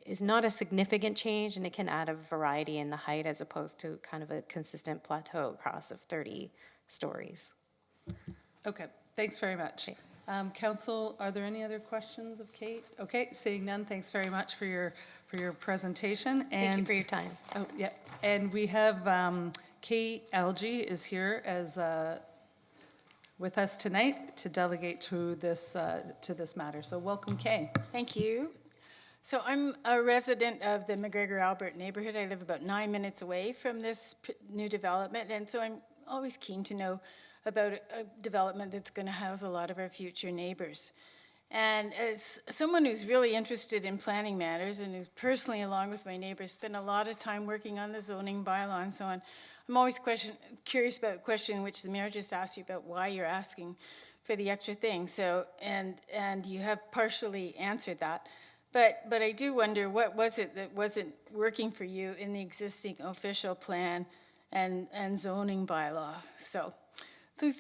[SPEAKER 13] is not a significant change, and it can add a variety in the height as opposed to kind of a consistent plateau across of 30 stories.
[SPEAKER 14] Okay, thanks very much. Council, are there any other questions of Kate? Okay, seeing none, thanks very much for your presentation.
[SPEAKER 13] Thank you for your time.
[SPEAKER 14] Oh, yeah, and we have Kate Algie is here as with us tonight to delegate to this matter. So welcome, Kay.
[SPEAKER 15] Thank you. So I'm a resident of the McGregor-Albert neighborhood. I live about 9 minutes away from this new development, and so I'm always keen to know about a development that's going to house a lot of our future neighbors. And as someone who's really interested in planning matters and who's personally, along with my neighbors, spent a lot of time working on the zoning bylaw and so on, I'm always curious about the question which the mayor just asked you about why you're asking for the extra thing. So, and you have partially answered that. But I do wonder, what was it that wasn't working for you in the existing official plan and zoning bylaw? So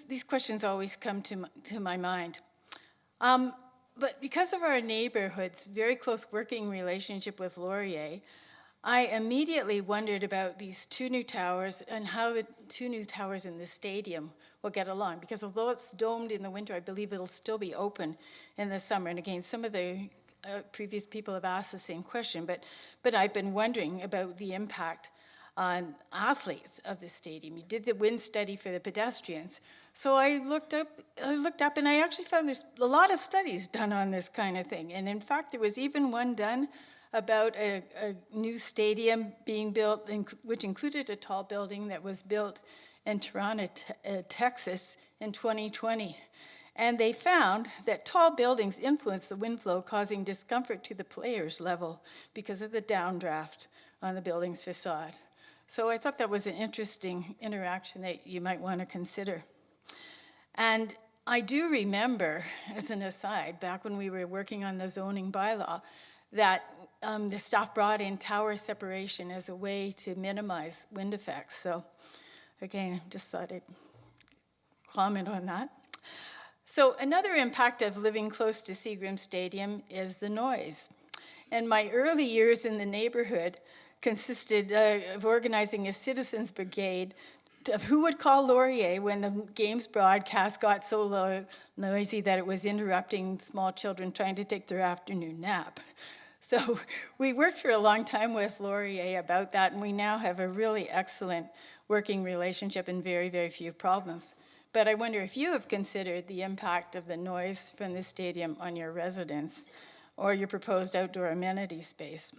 [SPEAKER 15] these questions always come to my mind. But because of our neighborhood's very close working relationship with Laurier, I immediately wondered about these two new towers and how the two new towers in the stadium will get along. Because although it's domed in the winter, I believe it'll still be open in the summer. And again, some of the previous people have asked the same question, but I've been wondering about the impact on athletes of the stadium. You did the wind study for the pedestrians. So I looked up and I actually found there's a lot of studies done on this kind of thing. And in fact, there was even one done about a new stadium being built, which included a tall building that was built in Toronto, Texas in 2020. And they found that tall buildings influence the wind flow, causing discomfort to the players' level because of the downdraft on the building's facade. So I thought that was an interesting interaction that you might want to consider. And I do remember, as an aside, back when we were working on the zoning bylaw, that the staff brought in tower separation as a way to minimize wind effects. So again, just thought I'd comment on that. So another impact of living close to Seagram Stadium is the noise. And my early years in the neighborhood consisted of organizing a citizens brigade of who would call Laurier when the game's broadcast got so noisy that it was interrupting small children trying to take their afternoon nap. So we worked for a long time with Laurier about that, and we now have a really excellent working relationship and very, very few problems. But I wonder if you have considered the impact of the noise from the stadium on your residents or your proposed outdoor amenity space.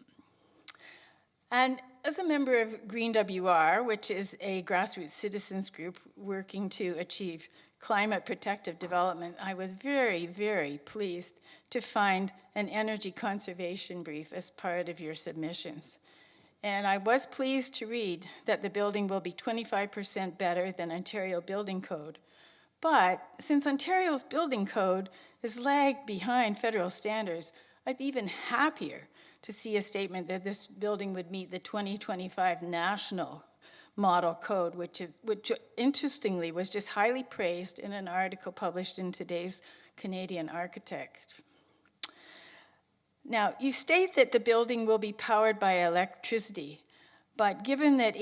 [SPEAKER 15] And as a member of Green WR, which is a grassroots citizens group working to achieve climate protective development, I was very, very pleased to find an energy conservation brief as part of your submissions. And I was pleased to read that the building will be 25% better than Ontario Building Code. But since Ontario's building code is lagged behind federal standards, I'd be even happier to see a statement that this building would meet the 2025 national model code, which interestingly was just highly praised in an article published in today's Canadian Architect. Now, you state that the building will be powered by electricity, but given that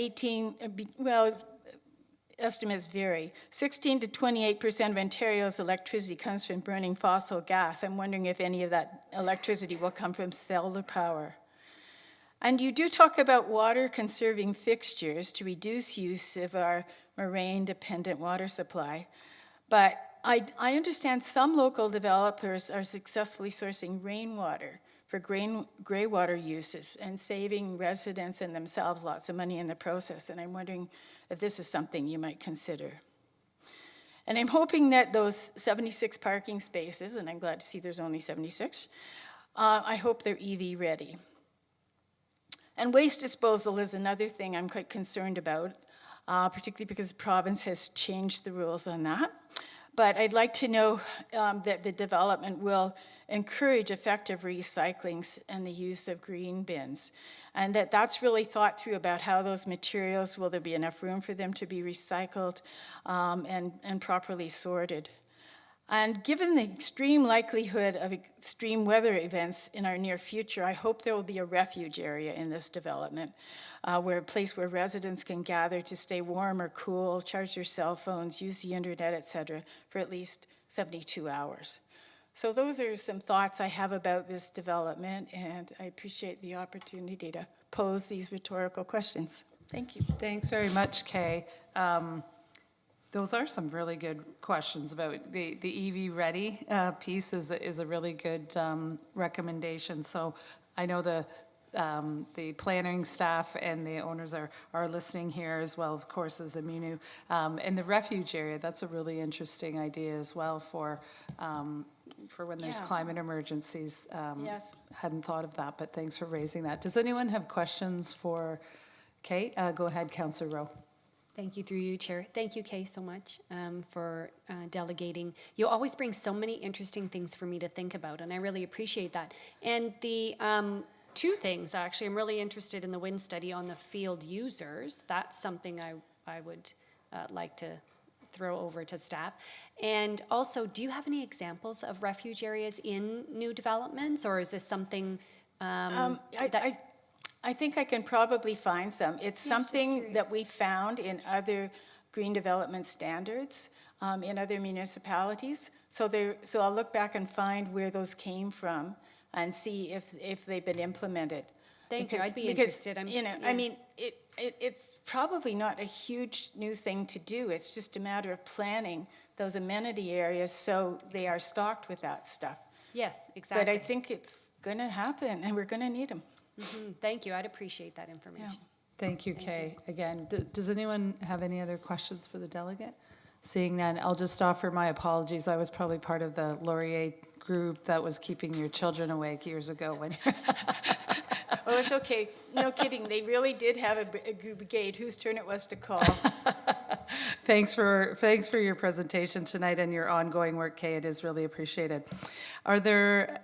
[SPEAKER 15] estimates vary, 16 to 28% of Ontario's electricity comes from burning fossil gas. I'm wondering if any of that electricity will come from solar power. And you do talk about water conserving fixtures to reduce use of our moraine-dependent water supply, but I understand some local developers are successfully sourcing rainwater for gray water uses and saving residents and themselves lots of money in the process. And I'm wondering if this is something you might consider. And I'm hoping that those 76 parking spaces, and I'm glad to see there's only 76, I hope they're EV ready. And waste disposal is another thing I'm quite concerned about, particularly because the province has changed the rules on that. But I'd like to know that the development will encourage effective recycling and the use of green bins, and that's really thought through about how those materials, will there be enough room for them to be recycled and properly sorted. And given the extreme likelihood of extreme weather events in our near future, I hope there will be a refuge area in this development, a place where residents can gather to stay warm or cool, charge their cell phones, use the internet, et cetera, for at least 72 hours. So those are some thoughts I have about this development, and I appreciate the opportunity to pose these rhetorical questions. Thank you.
[SPEAKER 14] Thanks very much, Kay. Those are some really good questions about the EV ready piece is a really good recommendation. So I know the planning staff and the owners are listening here as well, of course, as Aminu. And the refuge area, that's a really interesting idea as well for when there's climate emergencies.
[SPEAKER 15] Yes.
[SPEAKER 14] Hadn't thought of that, but thanks for raising that. Does anyone have questions for Kay? Go ahead, Councillor Rowe.
[SPEAKER 11] Thank you, through you, Chair. Thank you, Kay, so much for delegating. You always bring so many interesting things for me to think about, and I really appreciate that. And the two things, actually, I'm really interested in the wind study on the field users. That's something I would like to throw over to staff. And also, do you have any examples of refuge areas in new developments, or is this something
[SPEAKER 15] I think I can probably find some. It's something that we found in other green development standards in other municipalities. So I'll look back and find where those came from and see if they've been implemented.
[SPEAKER 11] Thank you. I'd be interested.
[SPEAKER 15] I mean, it's probably not a huge new thing to do. It's just a matter of planning those amenity areas so they are stocked with that stuff.
[SPEAKER 11] Yes, exactly.
[SPEAKER 15] But I think it's going to happen, and we're going to need them.
[SPEAKER 11] Thank you. I'd appreciate that information.
[SPEAKER 15] Yeah.
[SPEAKER 14] Thank you, Kay. Again, does anyone have any other questions for the delegate? Seeing none, I'll just offer my apologies. I was probably part of the Laurier group that was keeping your children awake years ago when.
[SPEAKER 15] Oh, it's okay. No kidding. They really did have a brigade whose turn it was to call.
[SPEAKER 14] Thanks for your presentation tonight and your ongoing work, Kay. It is really appreciated. Are there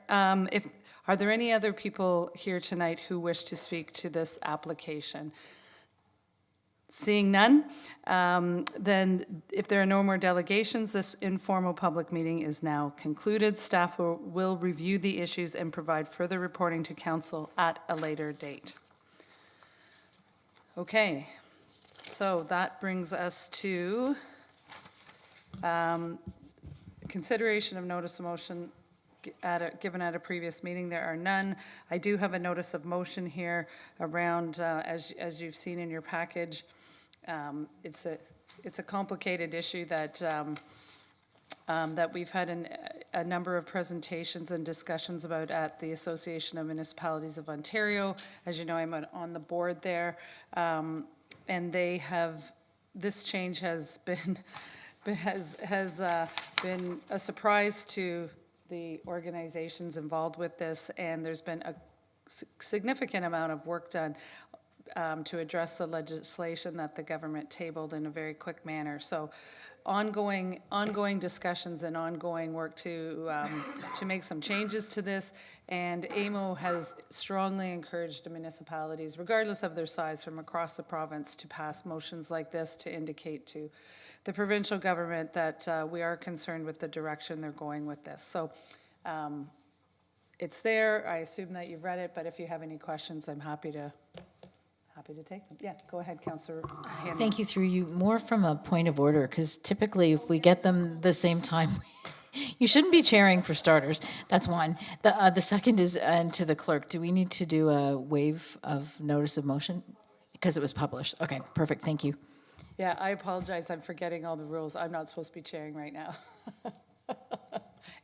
[SPEAKER 14] any other people here tonight who wish to speak to this application? Seeing none, then if there are no more delegations, this informal public meeting is now concluded. Staff will review the issues and provide further reporting to council at a later date. Okay, so that brings us to consideration of notice of motion given at a previous meeting. There are none. I do have a notice of motion here around, as you've seen in your package. It's a complicated issue that we've had a number of presentations and discussions about at the Association of Municipalities of Ontario. As you know, I'm on the board there, and this change has been been a surprise to the organizations involved with this, and there's been a significant amount of work done to address the legislation that the government tabled in a very quick manner. So ongoing discussions and ongoing work to make some changes to this, and AMO has strongly encouraged the municipalities, regardless of their size, from across the province to pass motions like this to indicate to the provincial government that we are concerned with the direction they're going with this. So it's there. I assume that you've read it, but if you have any questions, I'm happy to take them. Yeah, go ahead, Councillor Hanlon.
[SPEAKER 5] Thank you, through you. More from a point of order, because typically if we get them the same time, you shouldn't be chairing for starters. That's one. The second is, and to the clerk, do we need to do a waive of notice of motion? Because it was published. Okay, perfect, thank you.
[SPEAKER 14] Yeah, I apologize. I'm forgetting all the rules. I'm not supposed to be chairing right now.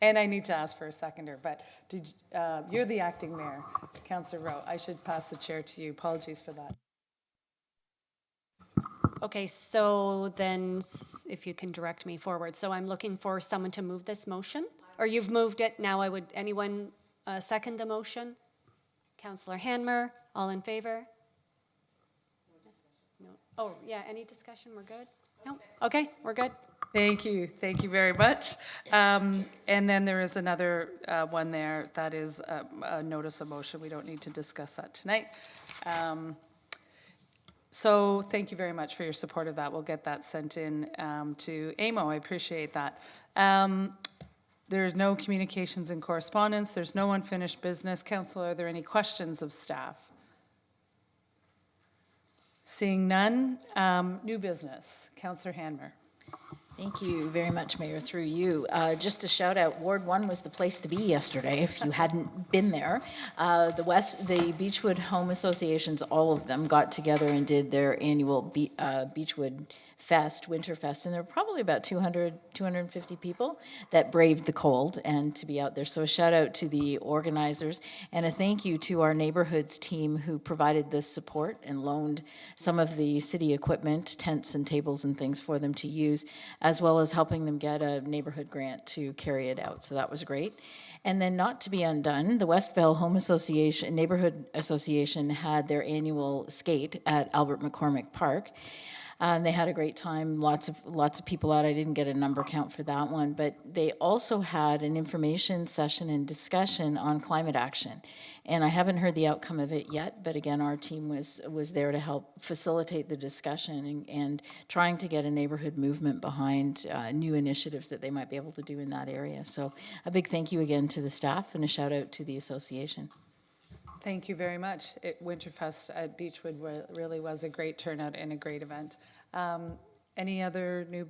[SPEAKER 14] And I need to ask for a seconder, but you're the acting mayor, Councillor Rowe. I should pass the chair to you. Apologies for that.
[SPEAKER 11] Okay, so then if you can direct me forward. So I'm looking for someone to move this motion, or you've moved it. Now anyone second the motion? Councillor Hanmer, all in favor? No. Oh, yeah, any discussion? We're good? No? Okay, we're good.
[SPEAKER 14] Thank you very much. And then there is another one there that is a notice of motion. We don't need to discuss that tonight. So thank you very much for your support of that. We'll get that sent in to AMO. I appreciate that. There's no communications and correspondence. There's no unfinished business. Council, are there any questions of staff? Seeing none, new business. Councillor Hanmer.
[SPEAKER 5] Thank you very much, Mayor, through you. Just a shout out, Ward 1 was the place to be yesterday if you hadn't been there. The Beechwood Home Associations, all of them got together and did their annual Beechwood Fest, Winter Fest, and there were probably about 200, 250 people that braved the cold and to be out there. So a shout out to the organizers and a thank you to our neighborhoods team who provided the support and loaned some of the city equipment, tents and tables and things for them to use, as well as helping them get a neighborhood grant to carry it out. So that was great. And then not to be undone, the Westvale Home Association, Neighborhood Association had their annual skate at Albert McCormick Park. They had a great time, lots of people out. I didn't get a number count for that one, but they also had an information session and discussion on climate action. And I haven't heard the outcome of it yet, but again, our team was there to help facilitate the discussion and trying to get a neighborhood movement behind new initiatives that they might be able to do in that area. So a big thank you again to the staff and a shout out to the association.
[SPEAKER 14] Thank you very much. Winterfest at Beechwood really was a great turnout and a great event. Any other new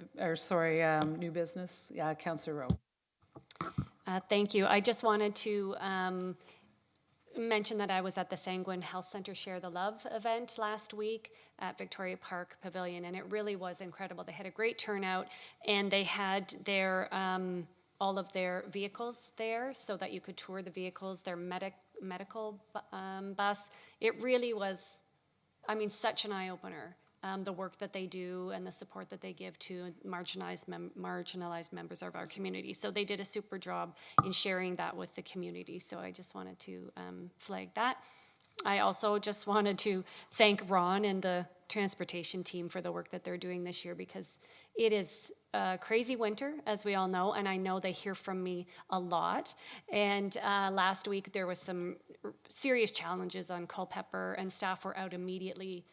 [SPEAKER 14] business? Yeah, Councillor Rowe.
[SPEAKER 11] Thank you. I just wanted to mention that I was at the Sanguine Health Centre Share the Love event last week at Victoria Park Pavilion, and it really was incredible. They had a great turnout, and they had their all of their vehicles there so that you could tour the vehicles, their medical bus. It really was, I mean, such an eye-opener, the work that they do and the support that they give to marginalized members of our community. So they did a super job in sharing that with the community. So I just wanted to flag that. I also just wanted to thank Ron and the transportation team for the work that they're doing this year, because it is a crazy winter, as we all know, and I know they hear from me a lot. And last week there was some serious challenges on Culpeper, and staff were out immediately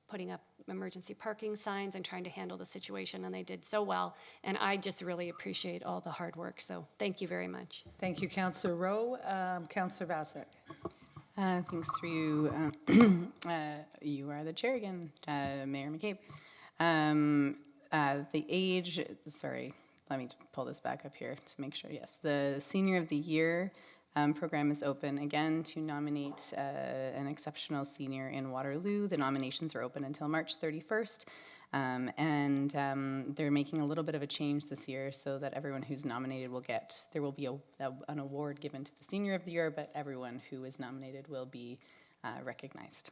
[SPEAKER 11] putting up emergency parking signs and trying to handle the situation, and they did so well. And I just really appreciate all the hard work. So thank you very much.
[SPEAKER 14] Thank you, Councillor Rowe. Councillor Vasek.
[SPEAKER 2] Thanks through you are the chair again, Mayor McCabe. The age, sorry, let me pull this back up here to make sure. Yes, the Senior of the Year program is open again to nominate an exceptional senior in Waterloo. The nominations are open until March 31st. And they're making a little bit of a change this year so that everyone who's nominated will get, there will be an award given to the Senior of the Year, but everyone who is nominated will be recognized.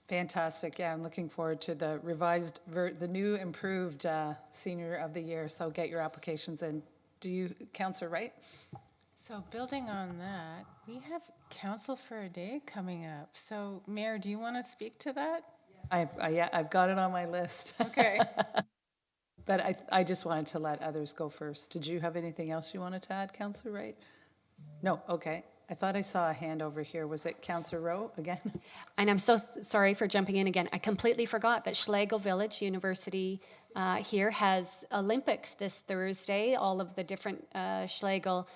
[SPEAKER 14] Fantastic. Yeah, I'm looking forward to the revised, the new improved Senior of the Year. So get your applications in. Do you, Councillor Wright?
[SPEAKER 10] So building on that, we have Council for a Day coming up. So Mayor, do you want to speak to that?
[SPEAKER 14] I've got it on my list.
[SPEAKER 10] Okay.
[SPEAKER 14] But I just wanted to let others go first. Did you have anything else you wanted to add, Councillor Wright? No, okay. I thought I saw a hand over here. Was it Councillor Rowe again?
[SPEAKER 11] And I'm so sorry for jumping in again. I completely forgot that Schlegel Village University here has Olympics this Thursday. All of the different Schlegel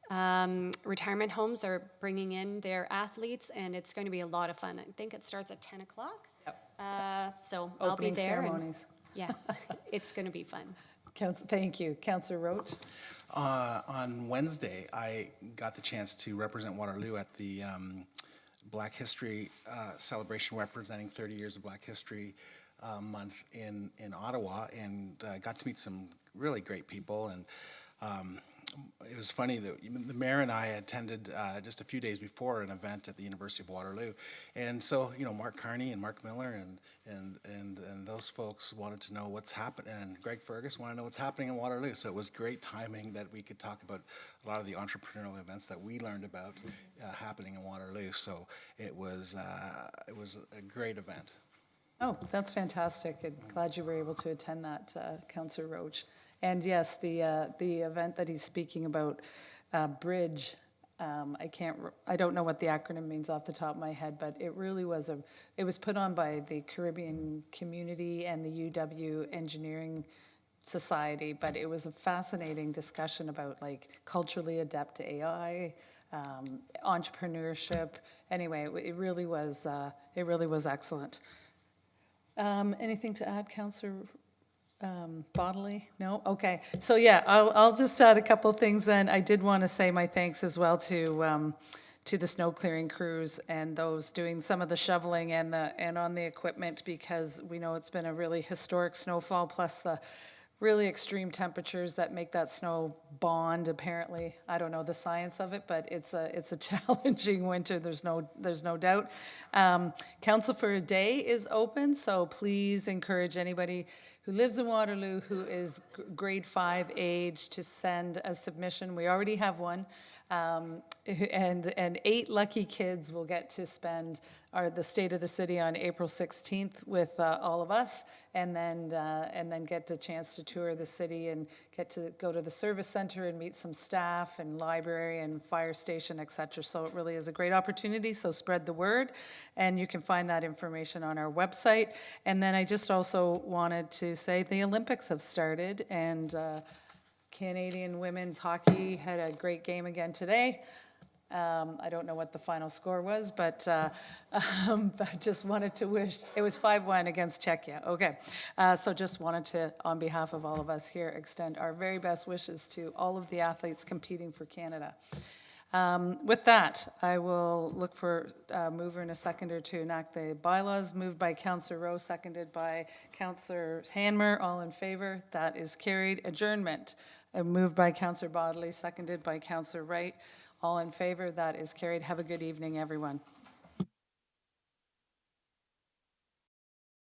[SPEAKER 11] Retirement homes are bringing in their athletes, and it's going to be a lot of fun. I think it starts at 10 o'clock. So I'll be
[SPEAKER 14] Opening
[SPEAKER 11] there.
[SPEAKER 14] ceremonies.
[SPEAKER 11] Yeah, it's going to be fun.
[SPEAKER 14] Thank you. Councillor Roach?
[SPEAKER 16] On Wednesday, I got the chance to represent Waterloo at the Black History celebration representing 30 years of Black History month in Ottawa, and got to meet some really great people. And it was funny that the mayor and I attended just a few days before an event at the University of Waterloo, and so Mark Carney and Mark Miller and those folks wanted to know what's happening, and Greg Fergus wanted to know what's happening in Waterloo. So it was great timing that we could talk about a lot of the entrepreneurial events that we learned about happening in Waterloo. So it was a great event.
[SPEAKER 14] Oh, that's fantastic, and glad you were able to attend that, Councillor Roach. And yes, the event that he's speaking about, Bridge, I don't know what the acronym means off the top of my head, but it really was it was put on by the Caribbean community and the UW Engineering Society, but it was a fascinating discussion about like culturally adept AI, entrepreneurship. Anyway, it really was excellent. Anything to add, Councillor Bodley? No? Okay. So yeah, I'll just add a couple of things then. I did want to say my thanks as well to the snow clearing crews and those doing some of the shoveling and on the equipment, because we know it's been a really historic snowfall, plus the really extreme temperatures that make that snow bond, apparently. I don't know the science of it, but it's a challenging winter, there's no doubt. Council for a Day is open, so please encourage anybody who lives in Waterloo who is grade 5 age to send a submission. We already have one. And 8 lucky kids will get to spend the State of the City on April 16th with all of us, and then get the chance to tour the city and get to go to the service center and meet some staff and library and fire station, etc. So it really is a great opportunity, so spread the word, and you can find that information on our website. And then I just also wanted to say the Olympics have started, and Canadian women's hockey had a great game again today. I don't know what the final score was, but I just wanted to wish, it was 5-1 against Czechia. Okay, so just wanted to, on behalf of all of us here, extend our very best wishes to all of the athletes competing for Canada. With that, I will look for a mover and a seconder to enact the bylaws. Moved by Councillor Rowe, seconded by Councillor Hanmer. All in favor? That is carried. Adjournment. Moved by Councillor Bodley, seconded by Councillor Wright. All in favor? That is carried. Have a good evening, everyone.